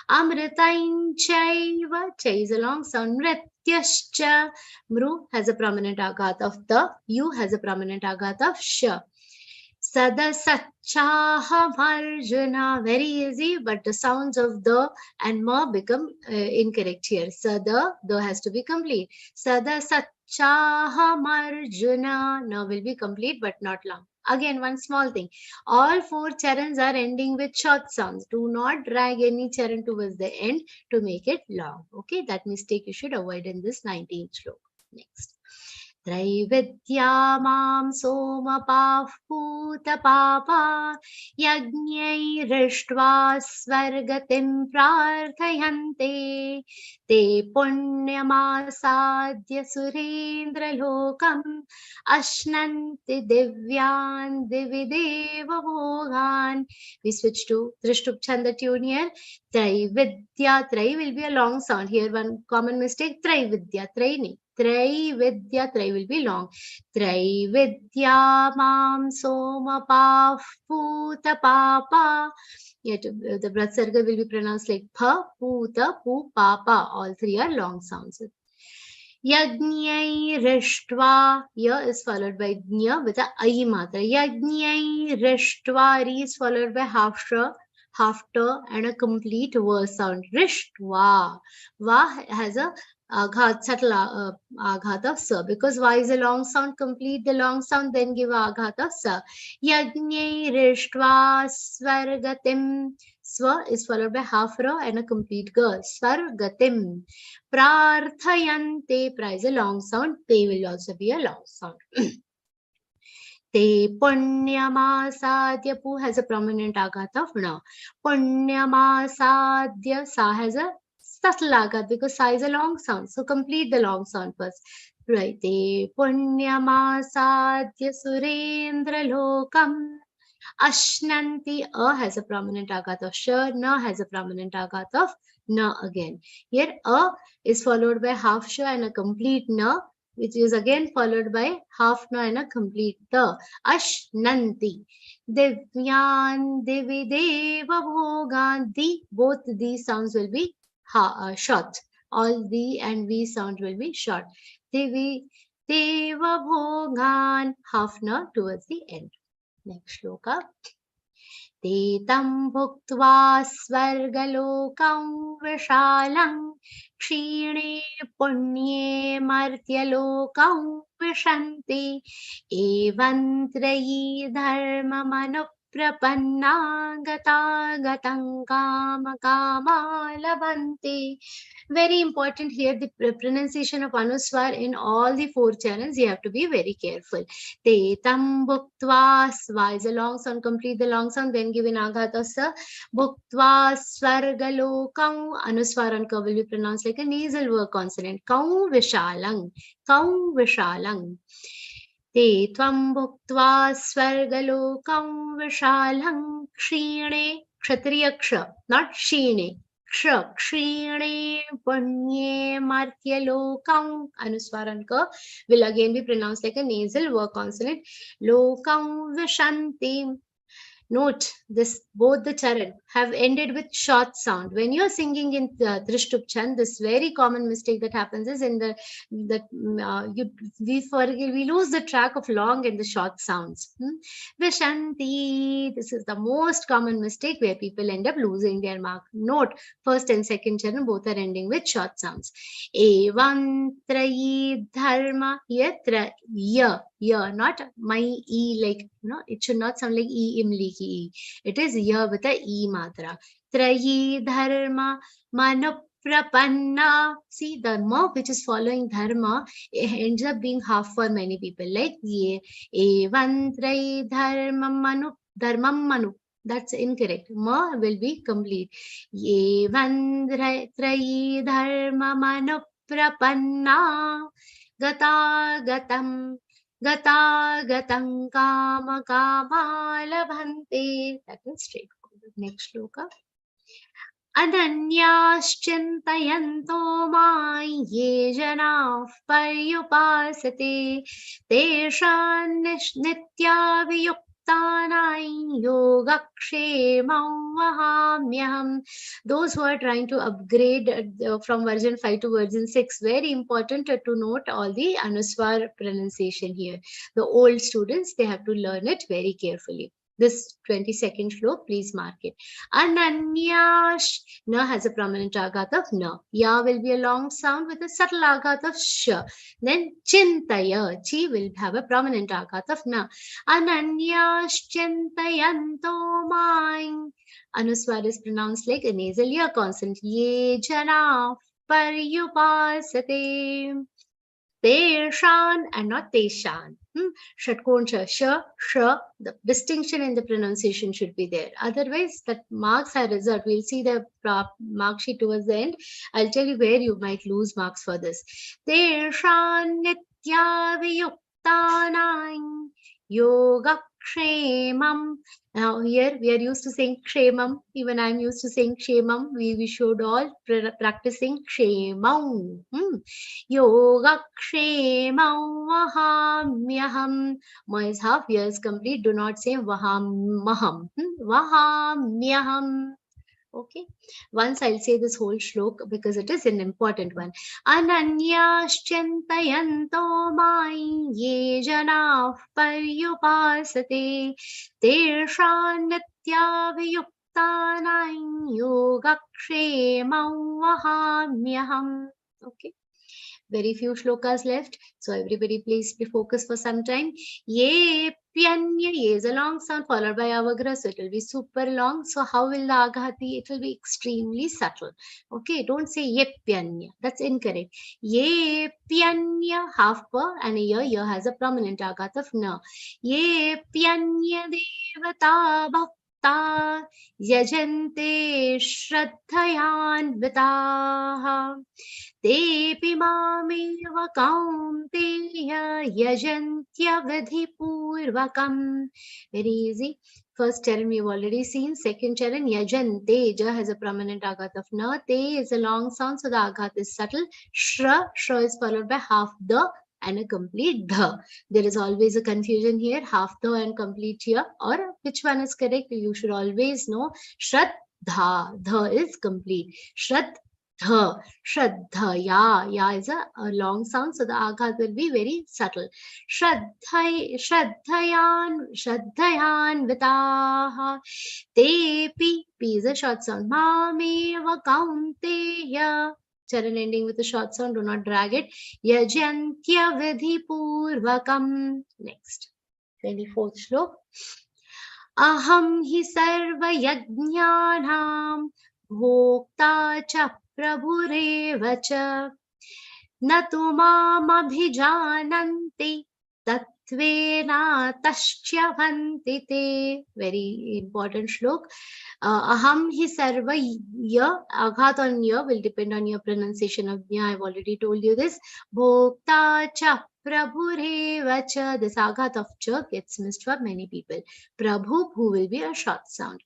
Amritaim chaiva. Chai is a long sound. Mrityascha. Mru has a prominent aghat of the. U has a prominent aghat of sh. Sadasachaham Arjuna. Very easy, but the sounds of the and ma become incorrect here. Sada, the has to be complete. Sadasachaham Arjuna. Now will be complete but not long. Again, one small thing. All four charans are ending with short sounds. Do not drag any charan towards the end to make it long. Okay, that mistake you should avoid in this 19th shlok. Next. त्रैविद्या मां सोमपाः पूतपापा यज्ञैरिष्ट्वा स्वर्गतिं प्रार्थयन्ते ते पुण्यमासाद्य सुरेन्द्रलोकम् अश्नन्ति दिव्यान् दिवि देवभोगान्. We switch to Trishtup Chanda tune here. Traividya. Trai will be a long sound. Here one common mistake. Traividya. Trai nahi. Traividya. Trai will be long. Traividya mam somapah puta papa. Yet the breath circle will be pronounced like pa, puta, pu, papa. All three are long sounds. Yajnai rishtva. Ya is followed by nya with a ai matra. Yajnai rishtva. Ri is followed by half sha, half ta, and a complete va sound. Rishtva. Va has a aghat, subtle aghat of sa. Because va is a long sound, complete the long sound, then give aghat of sa. Yajnai rishtva svargatim. Swa is followed by half ra and a complete ga. Svargatim. Prarthayante. Pra is a long sound. Te will also be a long sound. Te punyamasadya. Pu has a prominent aghat of na. Punyamasadya. Sa has a subtle aghat because sa is a long sound. So complete the long sound first. Right. Te punyamasadya surendra lokam. Ashnanti. A has a prominent aghat of sh. Na has a prominent aghat of na again. Here a is followed by half sh and a complete na, which is again followed by half na and a complete ta. Ashnanti. Divyan divi deva bhogan. Di, both these sounds will be short. All the and we sound will be short. Divi deva bhogan. Half na towards the end. Next shloka. Te tam bhuktva svargalokam vishalam kshine punye martyalokam vishanti evam trayi dharma prapanna gata gatam kama kama labhante. Very important here, the pronunciation of anuswar in all the four channels. You have to be very careful. Te tam bhuktva, swa is a long sound. Complete the long sound, then give an aghata sa. Bhuktva svargalokam. Anuswar and ka will be pronounced like a nasal word consonant. Kau vishalang. Kau vishalang. Te tvam bhuktva svargalokam vishalang kshine. Kshatriya ksha, not shine. Ksha, kshine punya martyalokam. Anuswaran ka will again be pronounced like a nasal vowel consonant. Lokam vishanti. Note this, both the charan have ended with short sound. When you're singing in Trishtup Chand, this very common mistake that happens is in the we lose the track of long and the short sounds. Vishanti, this is the most common mistake where people end up losing their mark. Note, first and second charan both are ending with short sounds. Evam trayi dharma, here ya, not my e, like, no, it should not sound like e imli ki e. It is ya with a e matra. Trayi dharma manuprapanna. See, the ma which is following dharma, it ends up being half for many people, like ye evan trayi dharmam manu. That's incorrect. Ma will be complete. Evan trayi dharma manuprapanna gata gatam gata gatam kama kama labhante. That is straightforward. Next shloka. Ananyāśchintayanto māṁ ye janāః paryupāsate teshān nityāviyuktānaṁ yogakshemam vahamyaham. Those who are trying to upgrade from version 5 to version 6, very important to note all the anuswar pronunciation here. The old students, they have to learn it very carefully. This 22nd shlok, please mark it. Ananyash. Na has a prominent aghat of na. Ya will be a long sound with a subtle aghat of sh. Then chintaya. Chi will have a prominent aghat of na. Ananyash chintayanto maim. Anuswar is pronounced like a nasal ya consonant. Ye jana paryupasate. Teshan and not teshan. Shatkonsha, sh, the distinction in the pronunciation should be there. Otherwise, that marks are reserved. We'll see the mark sheet towards the end. I'll tell you where you might lose marks for this. Teshan nitya viyuktanam yogakshemam. Now here we are used to saying kshemam. Even I'm used to saying kshemam. We should all practicing kshemam. Yogakshemam vahamyaham. Ma is half, here is complete. Do not say vahamaham. Vahamyaham. Okay. Once I'll say this whole shlok because it is an important one. Ananyāśchintayanto māṁ ye janāః paryupāsate teshān nityāviyuktānaṁ yogakshemam vahamyaham. Okay. Very few shlokas left. So everybody please be focused for some time. Ye pyanya. Ye is a long sound followed by avagra. So it will be super long. So how will the aghati? It will be extremely subtle. Okay. Don't say ye pyanya. That's incorrect. Ye pyanya, half per, and here has a prominent aghat of na. Ye pyanya devata bhakta yajante shraddhayanvitaha tepi māmev kaunteya yajantya vidhipurvakam. Very easy. First charan we have already seen. Second charan yajante. Ja has a prominent aghat of na. Te is a long sound, so the aghat is subtle. Shra is followed by half the and a complete dha. There is always a confusion here. Half the and complete here. Or which one is correct? You should always know. Shraddha. Dha is complete. Shraddha, Shraddha, ya is a long sound, so the aghat will be very subtle. Shraddhayan vitaha tepi, p is a short sound. Māmeva kaunteya, charan ending with a short sound, do not drag it. Yajantya vidhi purvakam. Next, 24th shlok. aham hi sarva yajnanam bhokta cha prabhureva cha न तु मामभिजानन्ति तत्त्वेन तश्च्यवन्ति ते. Very important shlok. Aham hi sarva ya, aghat on ya will depend on your pronunciation of ya. I've already told you this. Bhokta cha prabhureva cha. This aghat of cha gets missed for many people. Prabhu, who will be a short sound.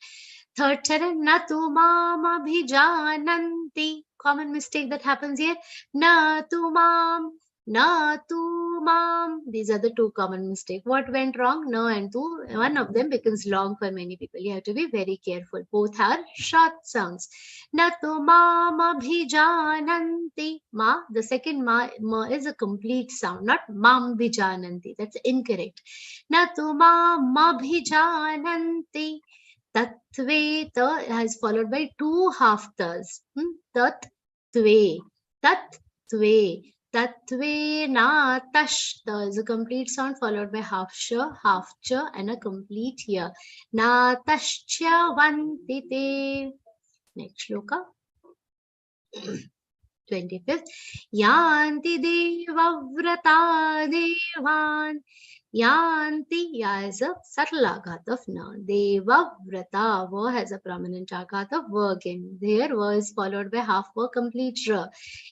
Third charan, na tu mam abhijananti. Common mistake that happens here. Na tu mam, na tu mam. These are the two common mistakes. What went wrong? Na and tu. One of them becomes long for many people. You have to be very careful. Both are short sounds. Na tu mam abhijananti. Ma, the second ma is a complete sound, not mam bhijananti. That's incorrect. Na tu mam abhijananti. Tattve, ta has followed by two half tas. Tattve, tattve, tattve na tash. Ta is a complete sound followed by half cha, and a complete ya. Na tashcha vantite. Next shloka. 25th. Yanti devavrata devan. Yanti, ya is a subtle aghat of na. Deva vrata, va has a prominent aghat of va again. There va is followed by half va complete ra.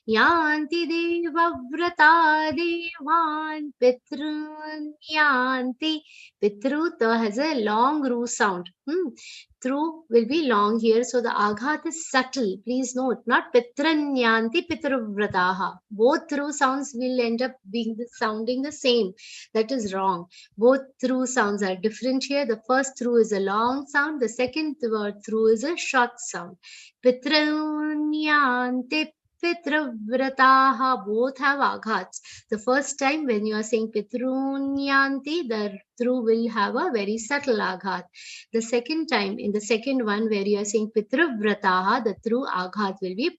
Yanti deva vrata devan pitrun yanti. Pitru ta has a long ru sound. Through will be long here, so the aghat is subtle. Please note, not pitranyanti pitruvrataha. Both through sounds will end up sounding the same. That is wrong. Both through sounds are different here. The first through is a long sound. The second word through is a short sound. Pitranyanti Pitravrataha, both have aghats. The first time when you are saying Pitrunyanti, the through will have a very subtle aghat. The second time, in the second one where you are saying Pitravrataha, the through aghat will be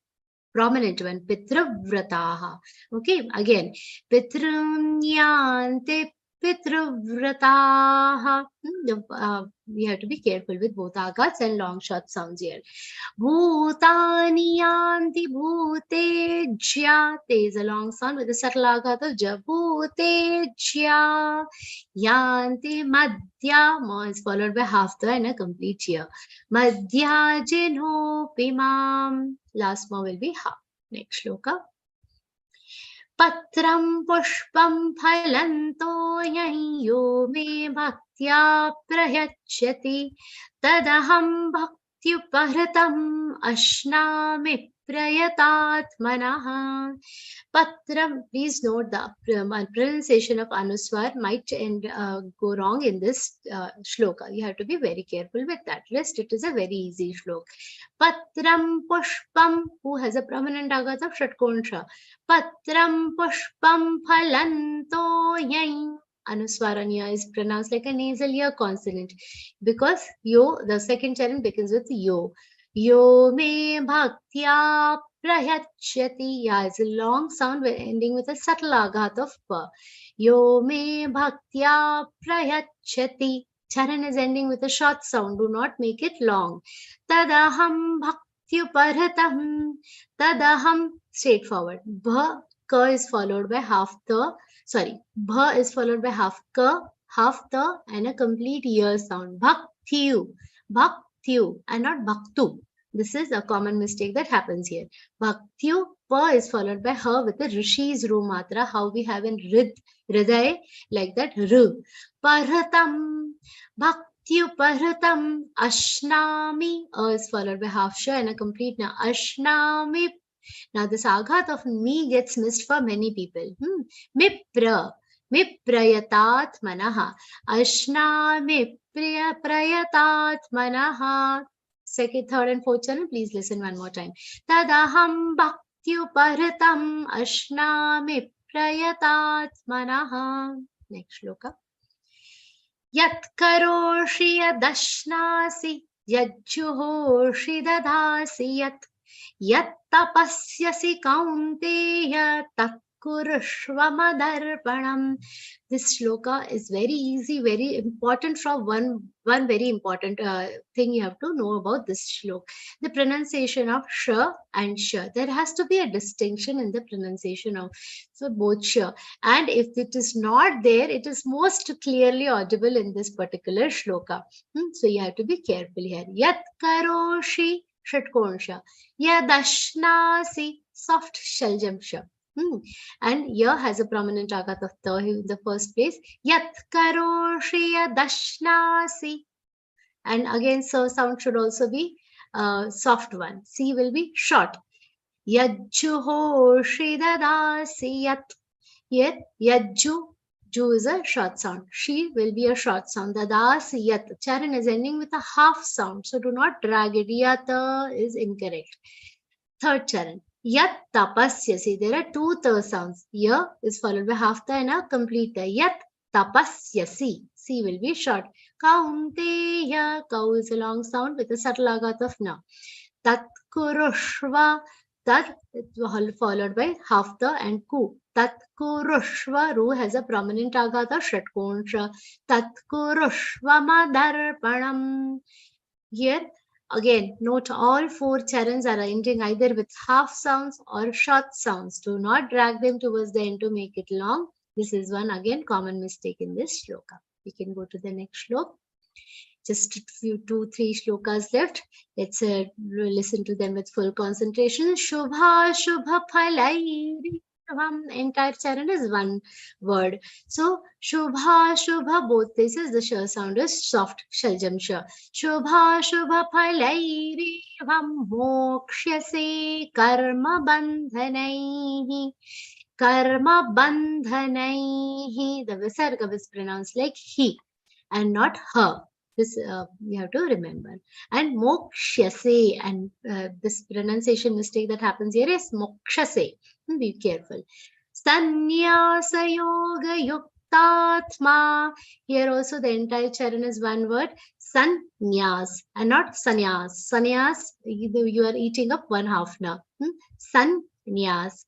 prominent one, Pitravrataha. Okay, again, Pitrunyanti Pitravrataha. We have to be careful with both aghats and long short sounds here. Bhutani yanti bhutejya. There is a long sound with a subtle aghat of ja. Bhutejya. Yanti madhya. Ma is followed by half the and a complete year. Madhya jinopimam. Last ma will be ha. Next shloka. Patram pushpam phalanto yo me bhaktya prayachyati tadaham bhaktyupahritam ashnami prayatatmanaha. Patram, please note the pronunciation of anuswar might go wrong in this shloka. You have to be very careful with that. Rest, it is a very easy shloka. Patram pushpam, who has a prominent aghat of shatkonsha. Patram pushpam phalanto yai. Anuswaranya is pronounced like a nasal ear consonant because yo, the second charan begins with yo. Yo me bhaktya prayachyati. Ya is a long sound ending with a subtle aghat of pa. Yo me bhaktya prayachyati. Charan is ending with a short sound. Do not make it long. Tadaham bhaktyuparhatam. Tadaham, straightforward. Bha, ka is followed by half the, sorry, bha is followed by half ka, half the, and a complete ear sound. Bhaktyu, bhaktyu, and not bhaktu. This is a common mistake that happens here. Bhaktyu, pa is followed by ha with the rishi's ru matra, how we have in hriday, like that, ru. Parhatam, bhaktyu-parhatam, ashnami, is followed by half sha and a complete na. Ashnami. Now this aghat of me gets missed for many people. Mipra, miprayatat manaha. Ashna miprayatat manaha. Second, third, and fourth channel, please listen one more time. Tadaham bhaktyuparhatam ashna miprayatat manaha. Next shloka. Yat karoshi yadashnasi yajjuhoshi dadasi yat. Yat tapasyasi kaunteya tat kurushvamadarpanam. This shloka is very easy, very important. From one very important thing you have to know about this shloka: the pronunciation of sh and sh. There has to be a distinction in the pronunciation of so both sh, and if it is not there, it is most clearly audible in this particular shloka. So you have to be careful here. Yat karoshi षटकोण yadashnasi soft shaljam sh. And ya has a prominent agat of ta in the first place. Yat karoshi yadashnasi. And again, so sound should also be soft one. C will be short. Yajjuhoshi dadasi yat. Here, yajju. Ju is a short sound. She will be a short sound. Dadas yat. Charan is ending with a half sound. So do not drag it. Yata is incorrect. Third charan. Yat tapasyasi. There are two ta sounds. Ya is followed by half ta and a complete ta. Yat tapasyasi. C will be short. Kaunteya. Kau is a long sound with a subtle agat of na. Tat kurushva. Tat followed by half ta and ku. Tat kurushva. Ru has a prominent agata षट्कोण. Tat kurushva madarpanam. Here again, note all four charans are ending either with half sounds or short sounds. Do not drag them towards the end to make it long. This is one again common mistake in this shloka. We can go to the next shloka. Just few 2-3 shlokas left. Let's listen to them with full concentration. Shubha Shubha Phalairi. Entire charan is one word. So Shubha Shubha, both places the sh sound is soft. Shaljam sh. Shubha Shubha Phalairi mokshyase karma bandhanaihi. Karma bandhanaihi. The visarga is pronounced like he and not her. This you have to remember. And mokshyase, and this pronunciation mistake that happens here is mokshase. Be careful. Sannyasa yoga yuktatma. Here also the entire charan is one word. Sannyas and not sannyas. Sannyas, you are eating up one half now. Sannyas.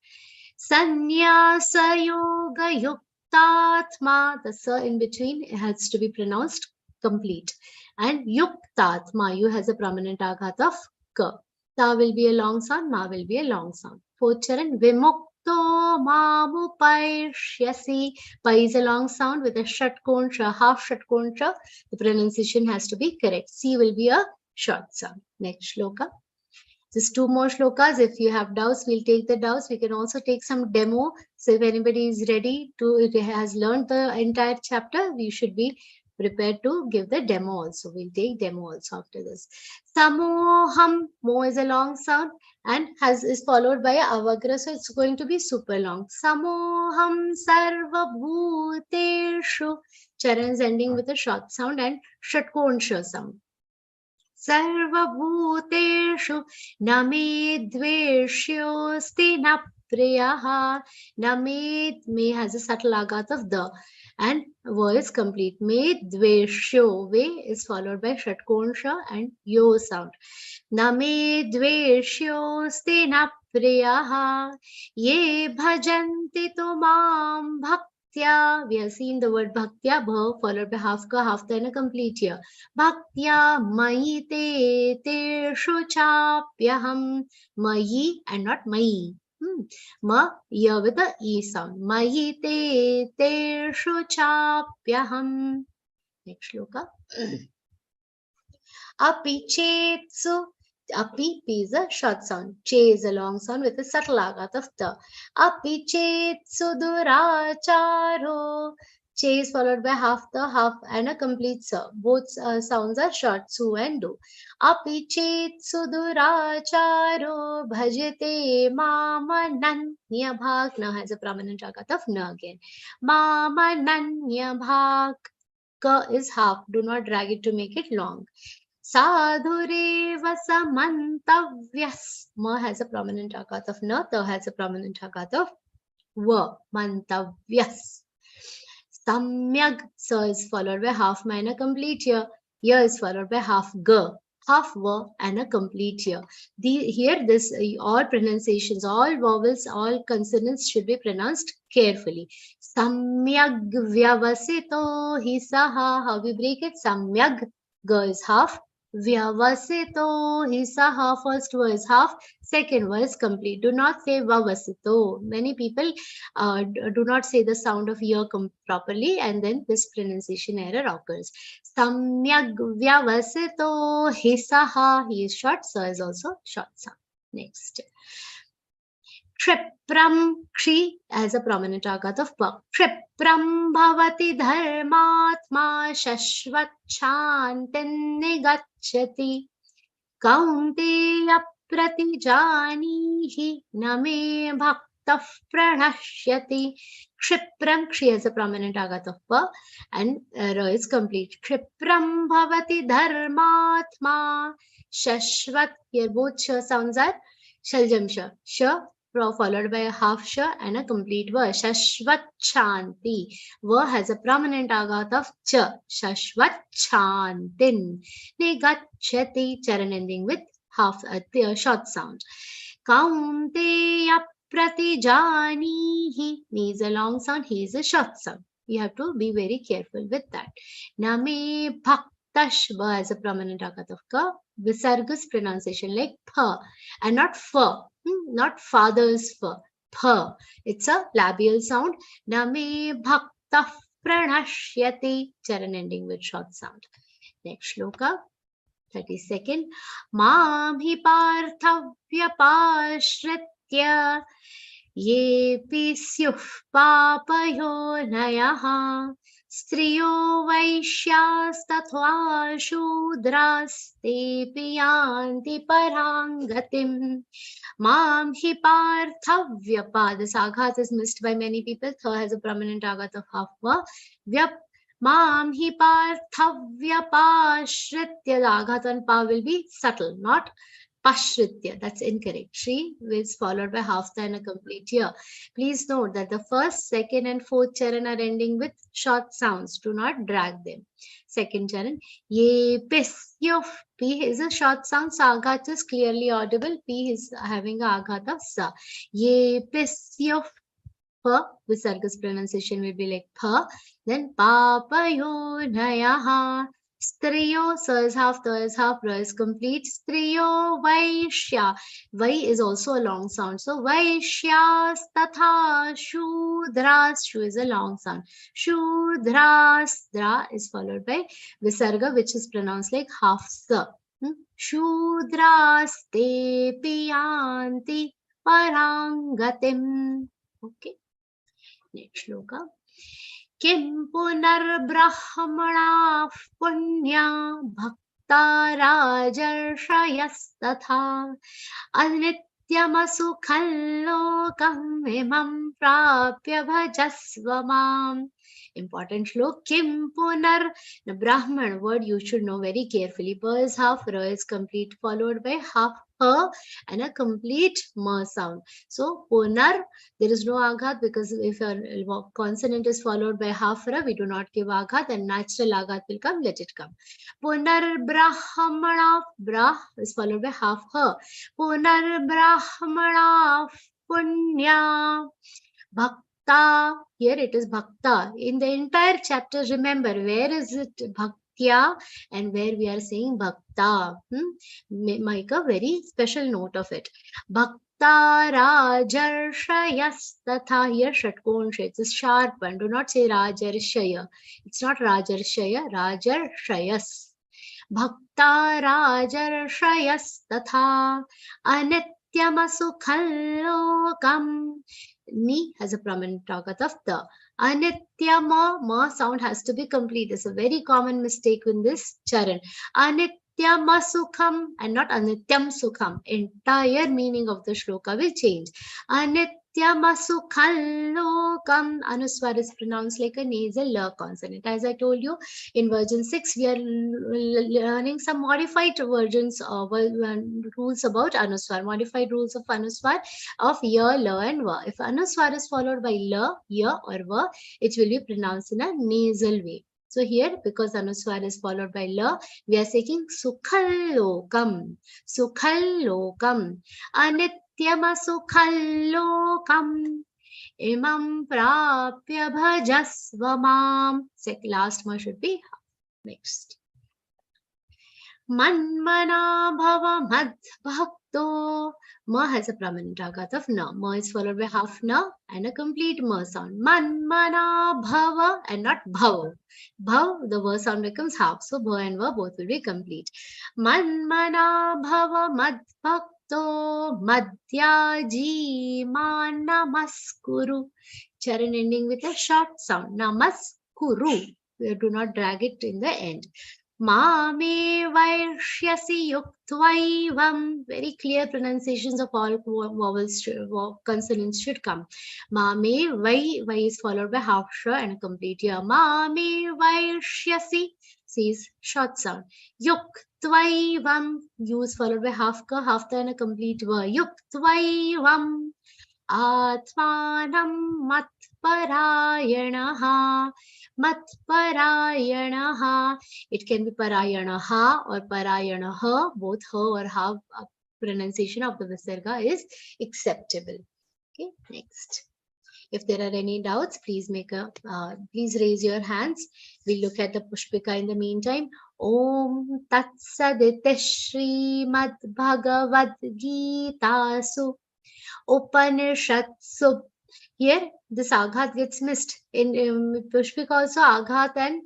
Sannyasa yoga yuktatma. The sa in between has to be pronounced complete. And yuktatma, you has a prominent aghat of ka. Ta will be a long sound, ma will be a long sound. Fourth charan, vimukto mamupaishyasi. Pa is a long sound with a षट्कोण, half षट्कोण. The pronunciation has to be correct. C will be a short sound. Next shloka. Just 2 more shlokas. If you have doubts, we'll take the doubts. We can also take some demo. So if anybody is ready to, has learned the entire chapter, we should be prepared to give the demo also. We'll take demo also after this. Samoham. Mo is a long sound and is followed by a avagra. So it's going to be super long. Samoham sarva bhuteshu. Charan is ending with a short sound and षट्कोण sound. Sarvabhuteshu name dveshyosti na priyaha. Name has a subtle agat of the and va is complete. Me dveshyo. Ve is followed by षट्कोण and yo sound. Name dveshyosti na priyaha. Ye bhajanti tumam bhakti. We have seen the word bhaktya, bha followed by half ka, half the and a complete here. Bhaktya mayi te shu chapyaham. Mayi and not mayi. Ma ya with the e sound. Mayi te shu chapyaham. Next shloka. Api chetsu. Api, P is a short sound. Che is a long sound with a subtle agat of ta. Api chetsu duracharo. Che is followed by half the, half and a complete sa. Both sounds are short, su and do. Api chetsu duracharo bhajate mamananya bhag. Now has a prominent agat of na again. Mamananya bhag. Ka is half. Do not drag it to make it long. Sadhureva samantavyas. Ma has a prominent agat of na. Ta has a prominent agat of va. Mantavyas. Samyag. Sa is followed by half ma and a complete ya. Ya is followed by half ga. half va, and a complete year. Here, this all pronunciations, all vowels, all consonants should be pronounced carefully. Samyag vyavasito hi saha. How we break it? Samyag, ga is half. Vyavasito hi saha. First va is half. Second va is complete. Do not say vavasito. Many people do not say the sound of ear properly, and then this pronunciation error occurs. Samyag vyavasito hi saha. He is short. Sa is also short sound. Next. Kshipram, kshi has a prominent agat of pa. Kshipram bhavati dharmatma shashvat shantin nigacchati kaunteya pratijanihi name bhaktah pranashyati. Kshipram, kshi has a prominent agat of pa, and ra is complete. Kshipram bhavati dharmatma shashvat. Here both sh sounds are shaljam sh. Sh followed by a half sh and a complete va. Shashvat shanti. Va has a prominent agat of ch. Shashvat shantin. Negacchati. Charan ending with half short sound. Kaunteya pratijanihi. Ni is a long sound. He is a short sound. You have to be very careful with that. Name bhaktash. Va has a prominent agat of ka. Visarga's pronunciation like pha and not fa. Not father's fa. Pha. It's a labial sound. Name bhakta pranashyati. Charan ending with short sound. Next shloka. 32nd. Mam hi parthvyapashritya yepi syuh papayonayaha striyo vaishyastatva shudrastepi yanti parangatim. Mam hi parthavyapa. This aghat is missed by many people. Tha has a prominent aghat of half va. Vyap. Mam hi parthavyapashritya. The aghat on pa will be subtle, not pashritya. That's incorrect. Shri is followed by half and a complete year. Please note that the first, second, and fourth charan are ending with short sounds. Do not drag them. Second charan. Ye pis yof. P is a short sound. Sa aghat is clearly audible. P is having a aghat of sa. Ye pis yof. Pa, Visarga's pronunciation will be like pa. Then papayo nayaha. Striyo, sa is half, ta is half, ra is complete. Striyo vaishya. Vai is also a long sound. So vaishyas tatha shudras. Shu is a long sound. Shudras. Dra is followed by Visarga, which is pronounced like half sa. Shudras te piyanti parangatim. Okay. Next shloka. Kim punarbrahmana punya bhakta rajarshayas-tatha anityamasukhallokam imam prapya bhajasvamam. Important shlok. Kim punar. The Brahman word you should know very carefully. Pa is half, ra is complete, followed by half ha and a complete ma sound. So punar, there is no aghat because if a consonant is followed by half ra, we do not give aghat and natural aghat will come, let it come. Punar brahmana. Brah is followed by half ha. Punar brahmana punya bhakta. Here it is bhakta. In the entire chapter, remember where is it bhaktya and where we are saying bhakta. Make a very special note of it. Bhakta rajarshayas tatha. Here shatkonsha. It's a sharp one. Do not say rajarshaya. It's not rajarshaya. Rajarshayas. Bhakta rajarshayas tatha anityamasukhallokam. Ni has a prominent agat of the. Anityama, ma sound has to be complete. It's a very common mistake in this charan. Anityama sukham and not anityam sukham. Entire meaning of the shloka will change. Anityama sukhallokam. Anuswar is pronounced like a nasal l consonant. As I told you, in version 6, we are learning some modified versions of rules about anuswar, modified rules of anuswar of ya, la, and va. If anuswar is followed by la, ya, or va, it will be pronounced in a nasal way. So here, because Anuswar is followed by la, we are saying Sukhallokam. Sukhallokam. Anityama Sukhallokam. Imam prapya bhajasvamam. Last one should be next. Manmana bhava mad bhakto. Ma has a prominent agat of na. Ma is followed by half na and a complete ma sound. Manmana bhava and not bhav. Bhav, the va sound becomes half. So bha and va both will be complete. Manmana bhava mad bhakto madhyaji ma namaskuru. Charan ending with a short sound. Namaskuru. Do not drag it in the end. Mame vaishyasi yuktvaivam. Very clear pronunciations of all vowels, consonants should come. Mame vai is followed by half sha and a complete ya. Mame vaishyasi. C is short sound. Yuktvaivam. U is followed by half ka, half ta and a complete va. Yuktvaivam. Atmanam matparayanaha. Matparayanaha. It can be parayanaha or parayanaha. Both ha or ha pronunciation of the visarga is acceptable. Okay, next. If there are any doubts, please please raise your hands. We'll look at the Pushpika in the meantime. Om Tat Sadite Shrimad Bhagavad Gita Su Upanishadsu. Here, this aghat gets missed. In Pushpika also, aghat and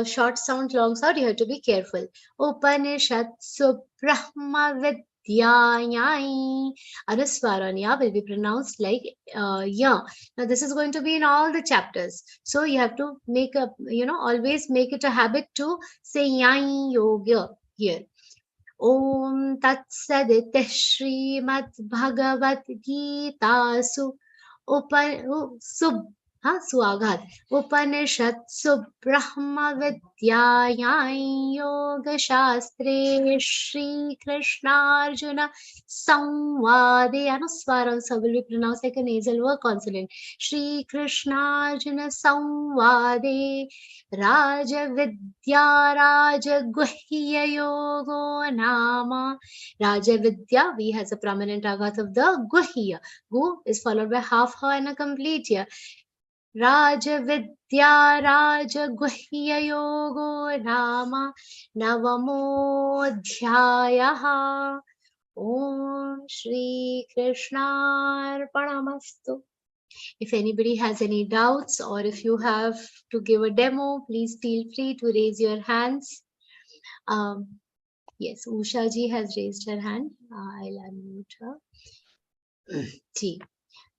short sound, long sound, you have to be careful. Upanishadsu Brahma Vidyayai. Anuswaranya will be pronounced like ya. Now, this is going to be in all the chapters. So, you have to make a, always make it a habit to say yai yoga here. Om Tat Sadite Shrimad Bhagavad Gita Su Suaghat Upanishadsu Brahma Vidyayai Yoga Shastre Shri Krishna Arjuna Samvade. Anuswar also will be pronounced like a nasal word consonant. Shri Krishna Arjuna Samvade Raja Vidya Raja Guhya Yogo Nama. Raja Vidya, V has a prominent agat of the Guhya. Gu is followed by half ha and a complete ya. Raja Vidya Raja Guhya Yogo Nama Navamo Dhyayaha. Om Shri Krishna Arpanamastu. If anybody has any doubts or if you have to give a demo, please feel free to raise your hands. Yes, Usha ji has raised her hand. I'll unmute her. Ji,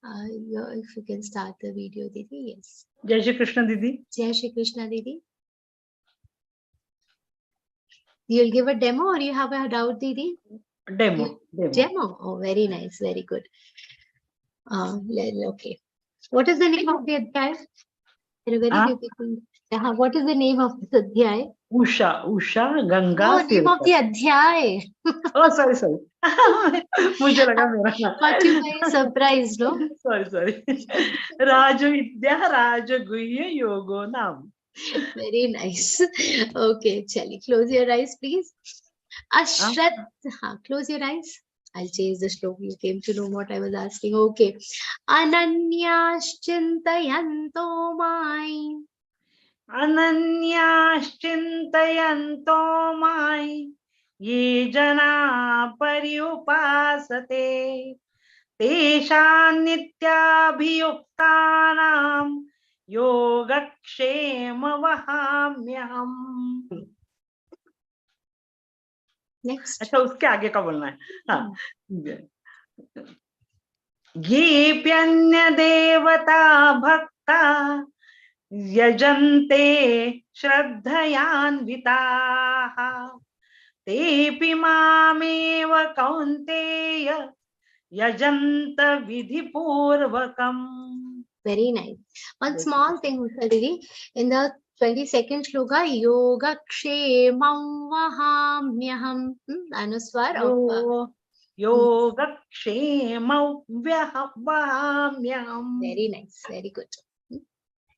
if you can start the video, Didi. Yes. Jai Shri Krishna Didi. Jai Shri Krishna, Didi. You'll give a demo or you have a doubt, Didi? Demo. Demo. Oh, very nice. Very good. Okay. What is the name of the adhyay? What is the name of this adhyay? Usha Ganga. Oh, name of the adhyay. Oh, sorry. मुझे लगा मेरा. Got you very surprised, no? Sorry. Raja Vidya Raja Guhya Yogo Nam. Very nice. Okay, Chali, close your eyes, please. Ashrat. Close your eyes. I'll change the slope. You came to know what I was asking. Okay. Ananyashchintayanto mai. Ananyashchintayanto mai. Ye jana paryupasate. Teshan nityabhiyuktanam. Yogakshema vahamyam. Next. अच्छा उसके आगे का बोलना है. हाँ. येऽप्यन्य देवता भक्ता यजन्ते श्रद्धयान्विताः तेऽपि मामेव कौन्तेय यजन्त विधिपूर्वकम्. Very nice. One small thing, Usha Didi, in the 22nd shloka, yoga kshemam vahamyaham. Anuswar of yoga kshemam vahamyaham. Very nice. Very good.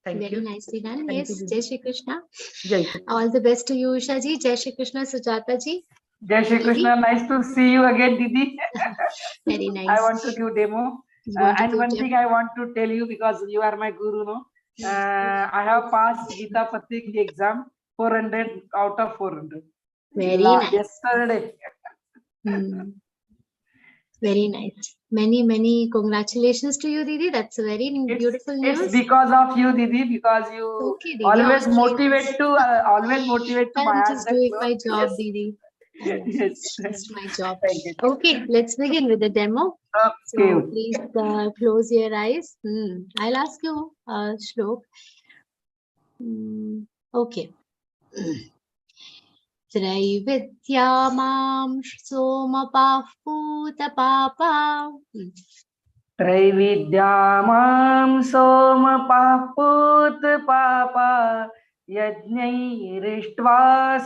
Thank Very you. nicely done. Thank Yes, you, Didi. Jai Shri Krishna. Jai Shri Krishna. All the best to you, Usha ji. Jai Shri Krishna, Sujata ji. Jai Shri Krishna. Nice to see you again, Didi. Very I nice. want to give demo. You want to And give one demo? thing I want to tell you, because you are my guru, no? I have passed Gita Pathaka exam 400 out of 400. Very nice. Yesterday. Very nice. Many congratulations to you, Didi. That's a very beautiful news. It's because of you, Didi, because you Okay, Didi. always All motivate to I'm Maya just the doing flow. my job, Yes. Didi. Yes. It's just my job. Thank you. Okay, let's begin with the demo. Okay. So please close your eyes. I'll ask you, Shlok. Okay. Traividya mam somapah putapapa. त्रैविद्यामां सोमपापूत पापा यज्ञैरिष्ट्वा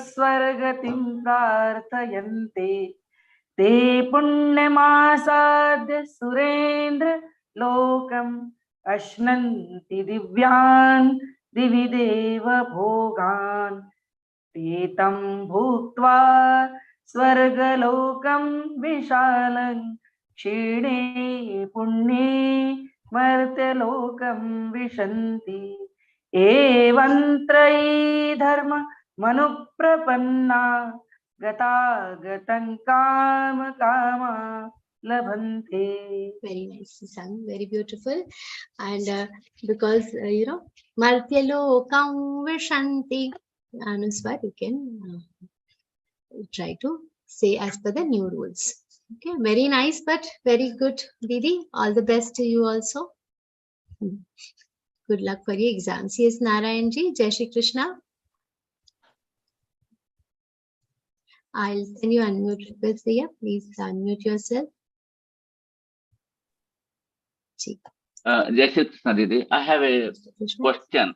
स्वर्गतिं प्रार्थयन्ते ते पुण्यमासाद्य सुरेन्द्र लोकम् अश्नन्ति दिव्यान् दिवि देव भोगान् ते तं भुक्त्वा स्वर्गलोकं विशालं क्षीणे पुण्ये मर्त्यलोकं विशन्ति एवं त्रयी धर्म मनुप्रपन्ना गतागतं काम कामा labhante. Very nicely sung, very beautiful. And because Martyalokam Vishanti Anuswar, you can try to say as per the new rules. Okay, very nice, but very good, Didi. All the best to you also. Good luck for your exams. Yes, Narayan ji, Jai Shri Krishna. I'll send you unmute request here. Please unmute yourself. Jai Shri Krishna Didi, I have a question.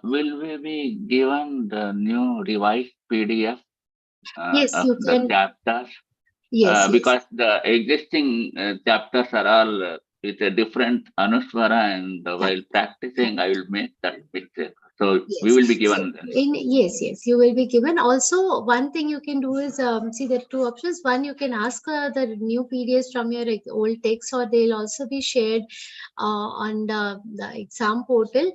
Will we be given the new revised PDF Yes, of you the can. chapters? Yes, because the existing chapters are all with a different Anuswara, and while practicing, I will make that mistake. So yes. we will be given. Yes, you will be given. Also, one thing you can do is see there are two options. One, you can ask the new PDFs from your old text, or they'll also be shared on the exam portal.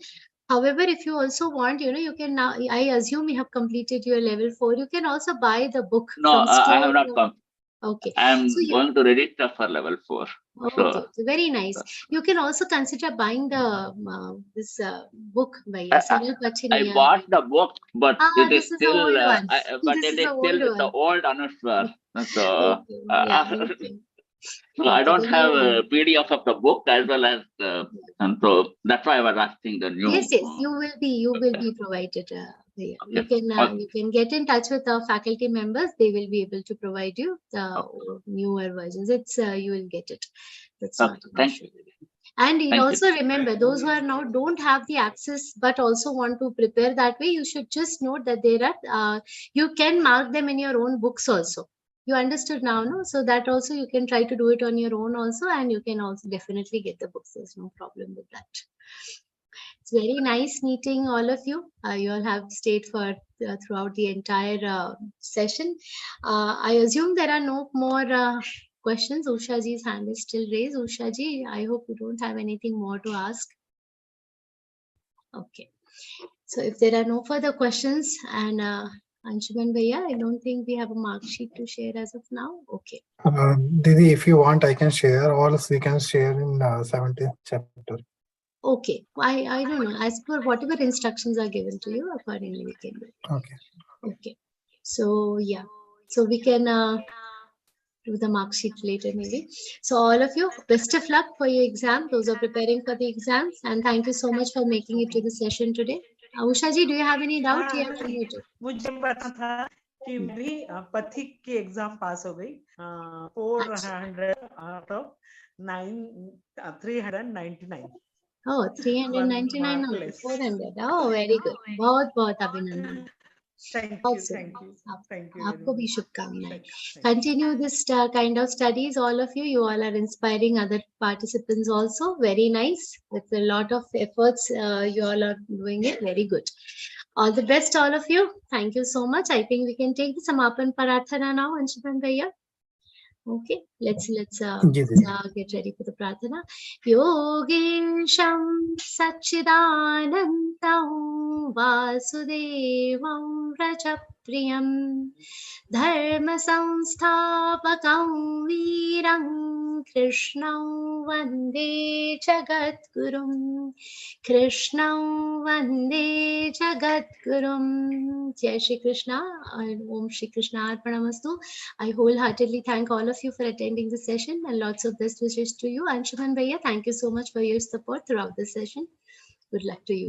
However, if you also want, you can now. I assume you have completed your level 4. You can also buy the book. No, from store. I have not come. Okay. I am So going to register for level 4. Okay, so very nice. You can also consider buying the this book by Sunil I Pachiniya. bought the book, but it is This is the still, old one. but This it is is the still old with the one. old Anuswar. So, Okay, yeah, okay. so I don't Then have you- a PDF of the book as well as, and so that's why I was asking the new. Yes, you will be provided. Yeah. You Okay. you can get in touch with our faculty members. They will be able to provide you the newer versions. It's you will get it. That's not an Thank issue. you. And Thank also remember, those who are now don't have the access but also want to prepare that way, you should just note that there are you can mark them in your own books also. You understood now, no? So that also you can try to do it on your own also, and you can also definitely get the books. There's no problem with that. It's very nice meeting all of you. You all have stayed for throughout the entire session. I assume there are no more questions. Usha ji's hand is still raised. Usha ji, I hope you don't have anything more to ask. Okay. So if there are no further questions, and Anshuman Bhaiya, I don't think we have a mark sheet to share as of now. Okay. Didi, if you want, I can share, or else we can share in 17th chapter. Okay. I don't know. As per whatever instructions are given to you, accordingly we can do it. Okay. Okay. So yeah. So we can do the mark sheet later maybe. So all of you, best of luck for your exam. Those are preparing for the exams. And thank you so much for making it to the session today. Usha ji, do you have any doubt? मुझे पता था कि मैं भी पथिक की exam पास हो गई 400 out of 399. Oh, 399 out of 400. Oh, very good. बहुत बहुत अभिनंदन. Thank you. Also, Thank you. Thank you. आपको very भी much. शुभकामनाएं. Thank you. Continue this kind of studies, all of you. You all are inspiring other participants also. Very nice. With a lot of efforts, you all are doing it. Very good. All the best, all of you. Thank you so much. I think we can take the Samapan Prarthana now, Anshuman Bhaiya. Okay, let's get ready for the Prarthana. Yogesham Sachidanandam Vasudevam Rajapriyam Dharma Samstapakam Veeram Krishnam Vande Jagadgurum Krishnam Vande Jagadgurum. Jai Shri Krishna and Om Shri Krishna Arpanamastu. I wholeheartedly thank all of you for attending the session and lots of best wishes to you. Anshuman Bhaiya, thank you so much for your support throughout the session. Good luck to you.